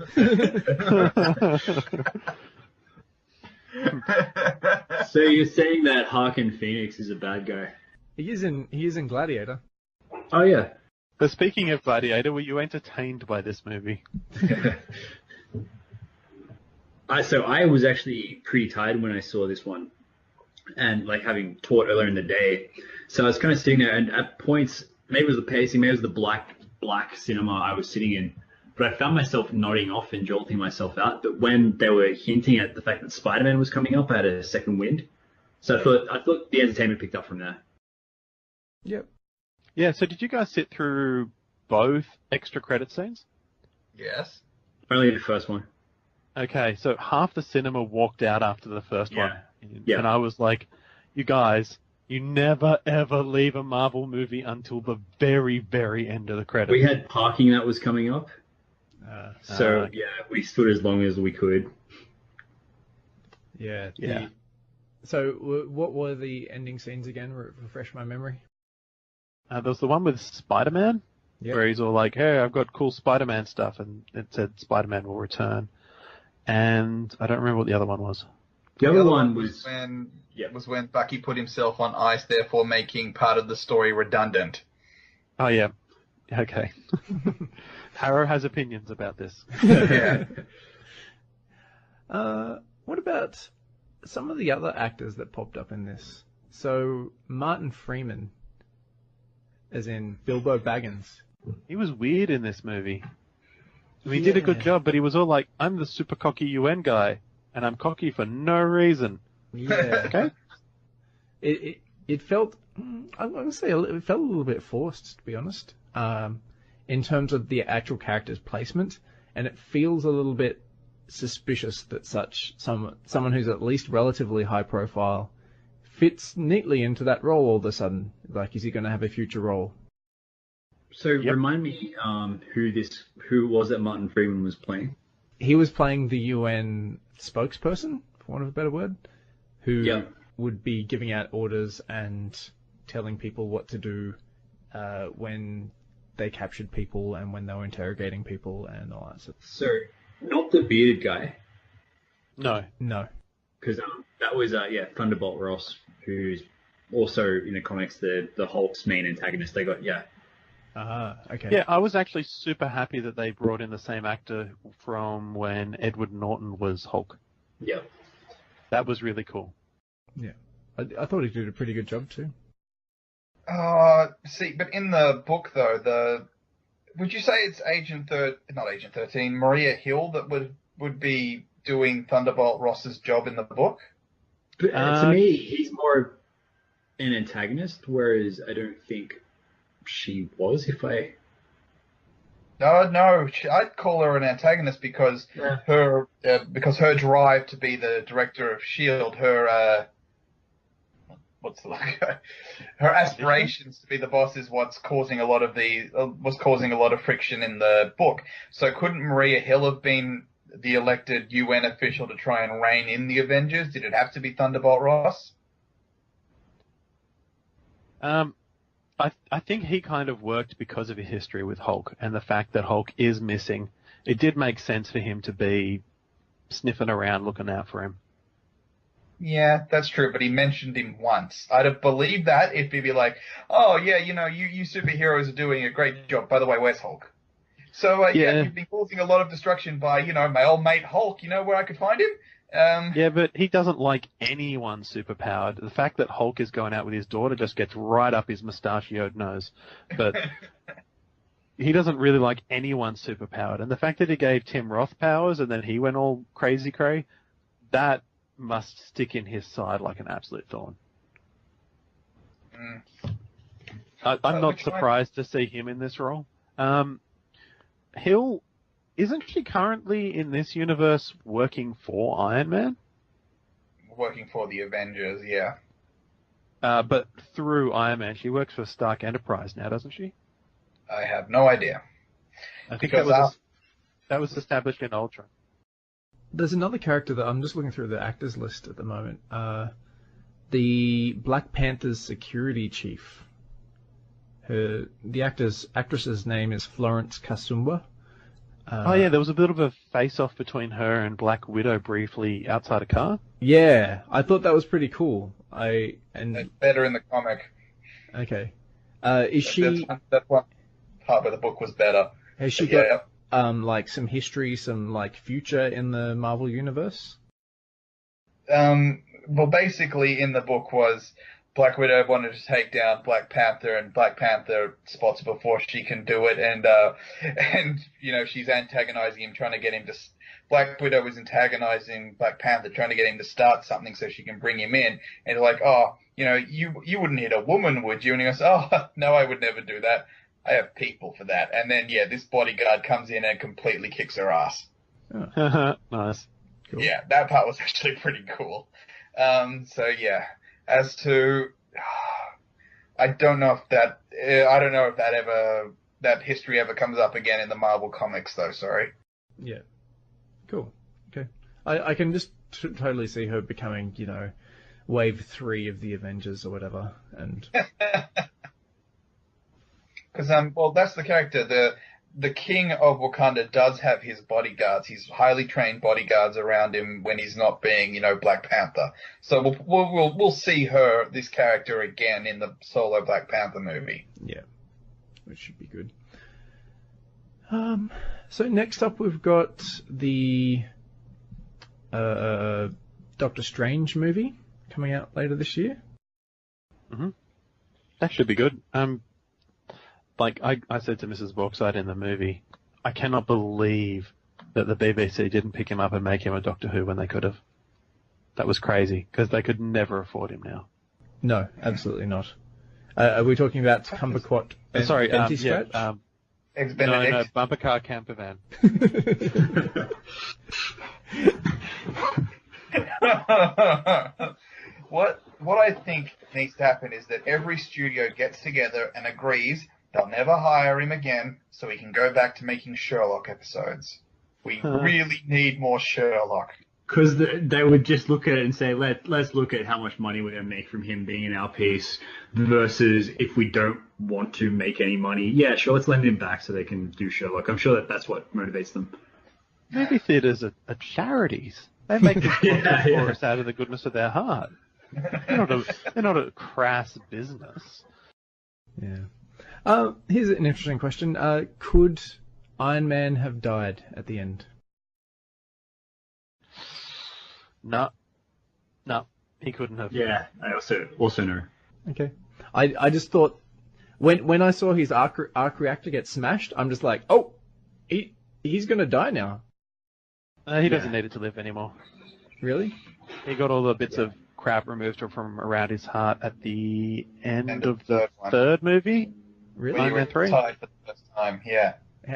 D: So you're saying that Harkin Phoenix is a bad guy?
A: He is in Gladiator.
D: Oh yeah.
C: But speaking of Gladiator, were you entertained by this movie?
D: So I was actually pretty tired when I saw this one, and like having taught earlier in the day, so I was kind of sitting there, and at points, maybe it was the pacing, maybe it was the black cinema I was sitting in, but I found myself nodding off and jolting myself out. But when they were hinting at the fact that Spider-Man was coming up, I had a second wind. So I thought the entertainment picked up from there.
A: Yep.
C: Yeah, so did you guys sit through both extra credit scenes?
B: Yes.
D: Only the first one.
C: Okay, so half the cinema walked out after the first one.
D: Yeah.
C: And I was like, you guys, you never ever leave a Marvel movie until the very, very end of the credits.
D: We had parking that was coming up. So
C: yeah.
D: we stood as long as we could.
A: Yeah.
C: Yeah.
A: So what were the ending scenes again? Refresh my memory.
C: There was the one with Spider-Man, where he's all like, hey, I've got cool Spider-Man stuff, and it said Spider-Man will return. And I don't remember what the other one was.
D: The other one was
B: when Bucky put himself on ice, therefore making part of the story redundant.
C: Oh, yeah. Okay. Harrow has opinions about this.
B: Yeah.
A: What about some of the other actors that popped up in this? So Martin Freeman, as in Bilbo Baggins.
C: He was weird in this movie. He did a good job, but he was all like, I'm the super cocky UN guy, and I'm cocky for no reason.
A: Yeah.
C: Okay?
A: It felt, I'm going to say, it felt a little bit forced, to be honest, in terms of the actual character's placement, and it feels a little bit suspicious that someone who's at least relatively high profile fits neatly into that role all of a sudden. Like, is he going to have a future role?
D: So remind me, who was it Martin Freeman was playing?
A: He was playing the UN spokesperson, for want of a better word, who would be giving out orders and telling people what to do when they captured people and when they were interrogating people and all that stuff.
D: So, not the bearded guy.
C: No.
D: Because that was, Thunderbolt Ross, who's also in the comics the Hulk's main antagonist. They got,
A: okay.
C: Yeah, I was actually super happy that they brought in the same actor from when Edward Norton was Hulk.
D: Yeah.
C: That was really cool.
A: Yeah. I thought he did a pretty good job too.
B: See, but in the book though, would you say it's not Agent 13, Maria Hill that would be doing Thunderbolt Ross's job in the book?
D: But, to me, he's more an antagonist, whereas I don't think she was.
B: No, I'd call her an antagonist because her drive to be the director of S.H.I.E.L.D., her aspirations to be the boss is what's causing a lot of friction in the book. So couldn't Maria Hill have been the elected UN official to try and rein in the Avengers? Did it have to be Thunderbolt Ross?
C: I think he kind of worked because of his history with Hulk and the fact that Hulk is missing. It did make sense for him to be sniffing around looking out for him.
B: Yeah, that's true, but he mentioned him once. I'd have believed that if he'd be like, oh yeah, you superheroes are doing a great job. By the way, where's Hulk? So you've been causing a lot of destruction by, my old mate Hulk. You know where I could find him?
C: Yeah, but he doesn't like anyone superpowered. The fact that Hulk is going out with his daughter just gets right up his mustachioed nose. But he doesn't really like anyone superpowered. And the fact that he gave Tim Roth powers and then he went all crazy cray, that must stick in his side like an absolute thorn. I'm not surprised to see him in this role. Hill, isn't she currently in this universe working for Iron Man?
B: Working for the Avengers, yeah.
C: But through Iron Man, she works for Stark Enterprise now, doesn't she?
B: I have no idea.
C: I think that was established in Ultron.
A: There's another character that I'm just looking through the actors list at the moment. The Black Panther's security chief. The actress's name is Florence Kasumba.
C: Oh yeah, there was a bit of a face-off between her and Black Widow briefly outside a car.
A: Yeah, I thought that was pretty cool.
B: It's better in the comic.
A: Okay. Is she?
B: That one part of the book was better.
A: Has she got like some history, some like future in the Marvel universe?
B: Well, basically, in the book was Black Widow wanted to take down Black Panther, and Black Panther spots before she can do it, and she's antagonizing him, trying to get him to. Black Widow was antagonizing Black Panther, trying to get him to start something so she can bring him in, and like, you wouldn't hit a woman, would you? And he goes, oh, no, I would never do that. I have people for that. And then, this bodyguard comes in and completely kicks her ass.
C: Oh. Nice.
A: Cool.
B: Yeah, that part was actually pretty cool. As to, I don't know if that history ever comes up again in the Marvel comics, though. Sorry.
A: Yeah. Cool. Okay. I can just totally see her becoming, wave 3 of the Avengers or whatever, and.
B: Because that's the character. The king of Wakanda does have his bodyguards. He's highly trained bodyguards around him when he's not being, Black Panther. So we'll see this character again in the solo Black Panther movie.
A: Yeah, which should be good. So next up we've got the Doctor Strange movie coming out later this year.
C: Mm-hmm. That should be good. Like I said to Mrs. Bauxite in the movie, I cannot believe that the BBC didn't pick him up and make him a Doctor Who when they could have. That was crazy, because they could never afford him now.
A: No, absolutely not. Are we talking about Cumberquat?
C: Sorry,
B: Ex-Benedict.
C: No, Bumper Car Camper Van.
B: What I think needs to happen is that every studio gets together and agrees they'll never hire him again, so he can go back to making Sherlock episodes. We really need more Sherlock.
D: Because they would just look at it and say, let's look at how much money we're going to make from him being in our piece versus if we don't want to make any money. Yeah, sure, let's lend him back so they can do Sherlock. I'm sure that's what motivates them.
C: Movie theatres are charities. They make this for us out of the goodness of their heart. They're not a crass business.
A: Yeah. Here's an interesting question. Could Iron Man have died at the end?
C: No, he couldn't have.
D: Yeah, I also know.
A: Okay. I just thought when I saw his arc reactor get smashed, I'm just like, oh, he's gonna die now.
C: He doesn't need it to live anymore.
A: Really?
C: He got all the bits of crap removed from around his heart at the end of the third movie.
A: Really?
C: Iron Man 3?
B: Retired for the first time, yeah.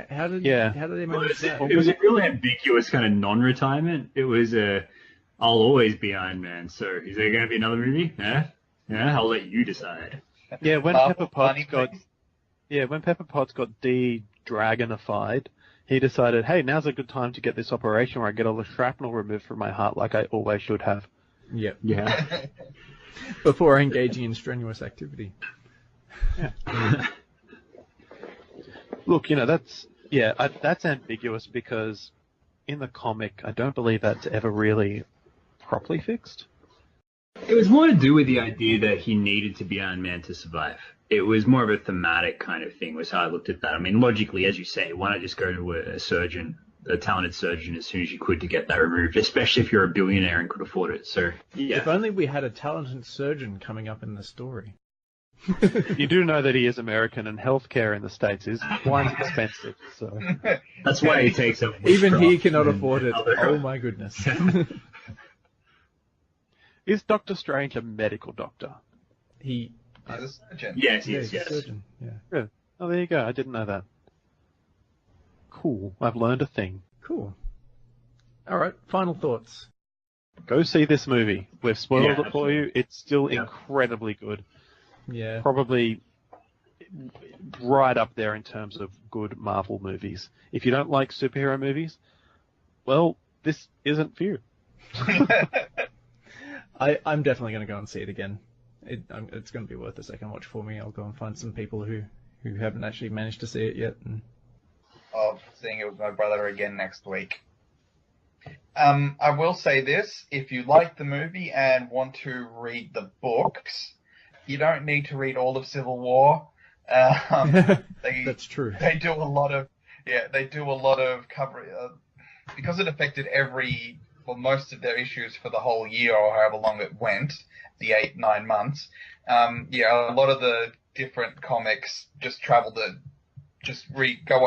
A: How did they manage that?
D: It was a really ambiguous kind of non-retirement. It was I'll always be Iron Man. So is there going to be another movie? Yeah, I'll let you decide.
C: Yeah, when Pepper Potts got de-dragonified, he decided, hey, now's a good time to get this operation where I get all the shrapnel removed from my heart, like I always should have.
A: Yep.
D: Yeah.
A: Before engaging in strenuous activity.
C: Yeah. Look, that's ambiguous because in the comic, I don't believe that's ever really properly fixed.
D: It was more to do with the idea that he needed to be Iron Man to survive. It was more of a thematic kind of thing, was how I looked at that. I mean, logically, as you say, why not just go to a surgeon, a talented surgeon, as soon as you could to get that removed, especially if you're a billionaire and could afford it. So, yeah.
A: If only we had a talented surgeon coming up in the story.
C: You do know that he is American, and healthcare in the States is quite expensive. So
D: that's why he takes up.
A: Even he cannot afford it. Oh my goodness.
C: Is Doctor Strange a medical doctor?
B: He's a surgeon.
D: Yes, he
A: Yeah,
D: is.
A: he's a
D: Yes.
A: surgeon. Yeah.
C: Good. Oh, there you go. I didn't know that. Cool. I've learned a thing.
A: Cool. All right. Final thoughts.
C: Go see this movie. We've spoiled it for you. It's still incredibly good.
A: Yeah.
C: Probably right up there in terms of good Marvel movies. If you don't like superhero movies, well, this isn't for you.
A: I'm definitely going to go and see it again. It's going to be worth a second watch for me. I'll go and find some people who haven't actually managed to see it yet. And
B: of seeing it with my brother again next week. I will say this, if you like the movie and want to read the books, you don't need to read all of Civil War.
A: That's true.
B: They do a lot of coverage, because it affected most of their issues for the whole year or however long it went, the 8-9 months. A lot of the different comics just go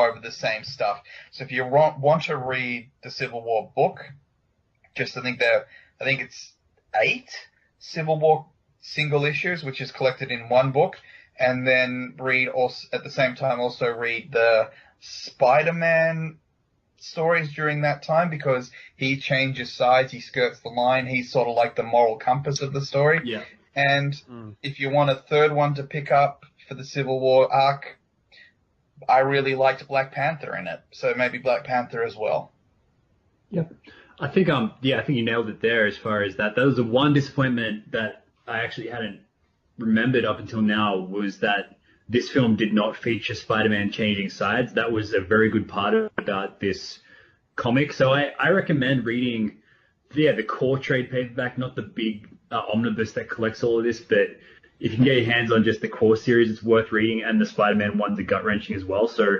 B: over the same stuff. So if you want to read the Civil War book, I think it's 8 Civil War single issues, which is collected in one book, and then at the same time read the Spider-Man stories during that time, because he changes sides, he skirts the line, he's sort of like the moral compass of the story.
D: Yeah.
B: And if you want a third one to pick up for the Civil War arc, I really liked Black Panther in it, so maybe Black Panther as well.
D: Yeah, I think you nailed it there as far as that. That was the one disappointment that I actually hadn't remembered up until now, was that this film did not feature Spider-Man changing sides. That was a very good part about this comic. So I recommend reading, the core trade paperback, not the big omnibus that collects all of this, but if you can get your hands on just the core series, it's worth reading, and the Spider-Man one's are gut-wrenching as well. So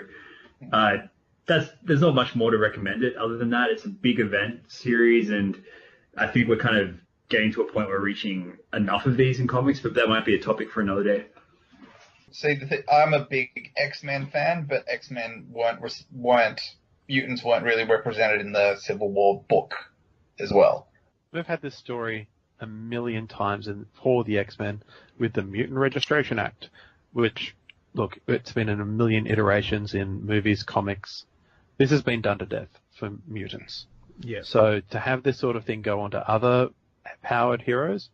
D: there's not much more to recommend it other than that. It's a big event series, and I think we're kind of getting to a point where we're reaching enough of these in comics, but that might be a topic for another day.
B: See, I'm a big X-Men fan, but X-Men mutants weren't really represented in the Civil War book as well.
C: We've had this story a million times for the X-Men with the Mutant Registration Act, which, look, it's been in a million iterations in movies, comics. This has been done to death for mutants.
A: Yeah.
C: So to have this sort of thing go on to other powered heroes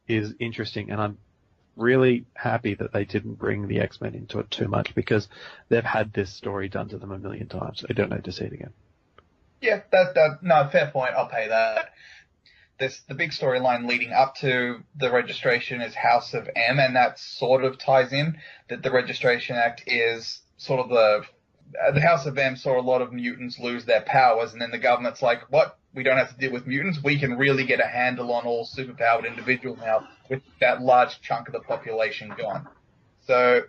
C: is interesting, and I'm really happy that they didn't bring the X-Men into it too much, because they've had this story done to them a million times. They don't need to see it again.
B: Yeah, no, fair point. I'll pay that. The big storyline leading up to the registration is House of M, and that sort of ties in that the Registration Act is sort of the House of M saw a lot of mutants lose their powers, and then the government's like, what? We don't have to deal with mutants. We can really get a handle on all superpowered individuals now with that large chunk of the population gone. So,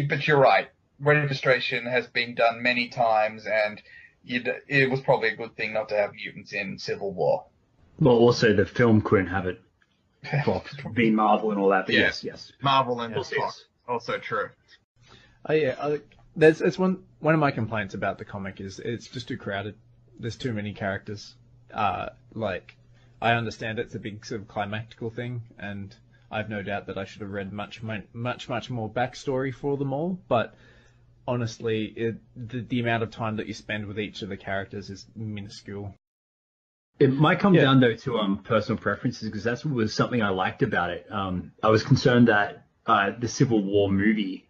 B: but you're right. Registration has been done many times, and it was probably a good thing not to have mutants in Civil War.
D: Well, also the film couldn't have it. Fox, being Marvel and all that. But yes.
B: Marvel and Fox. Also true.
A: It's one of my complaints about the comic is it's just too crowded. There's too many characters. I understand it's a big sort of climactical thing, and I've no doubt that I should have read much more backstory for them all. But honestly, the amount of time that you spend with each of the characters is minuscule.
D: It might come down, though, to personal preferences, because that was something I liked about it. I was concerned that the Civil War movie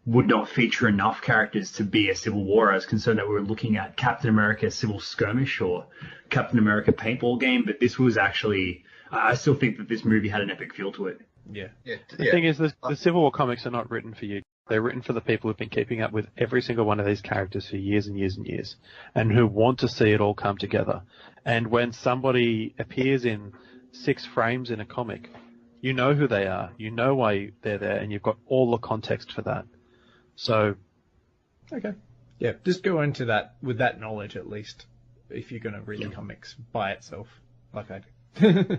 D: would not feature enough characters to be a Civil War. I was concerned that we were looking at Captain America Civil Skirmish or Captain America Paintball Game, but this was actually... I still think that this movie had an epic feel to it.
A: Yeah.
C: The thing is, the Civil War comics are not written for you. They're written for the people who've been keeping up with every single one of these characters for years and years and years, and who want to see it all come together. And when somebody appears in 6 frames in a comic, you know who they are, you know why they're there, and you've got all the context for that. So,
A: okay. Yeah, just go into that with that knowledge at least, if you're going to read the comics by itself, like I do.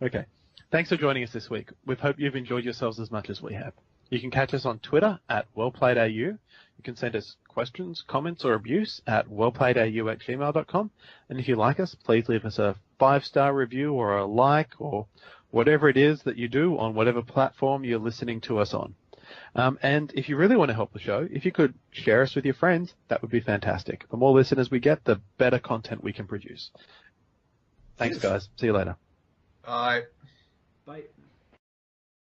C: Okay. Thanks for joining us this week. We hope you've enjoyed yourselves as much as we have. You can catch us on Twitter at wellplayedau. You can send us questions, comments, or abuse at wellplayedau@gmail.com. And if you like us, please leave us a 5-star review or a like or whatever it is that you do on whatever platform you're listening to us on. And if you really want to help the show, if you could share us with your friends, that would be fantastic. The more listeners we get, the better content we can produce. Thanks, guys. See you later.
B: Bye.
D: Bye.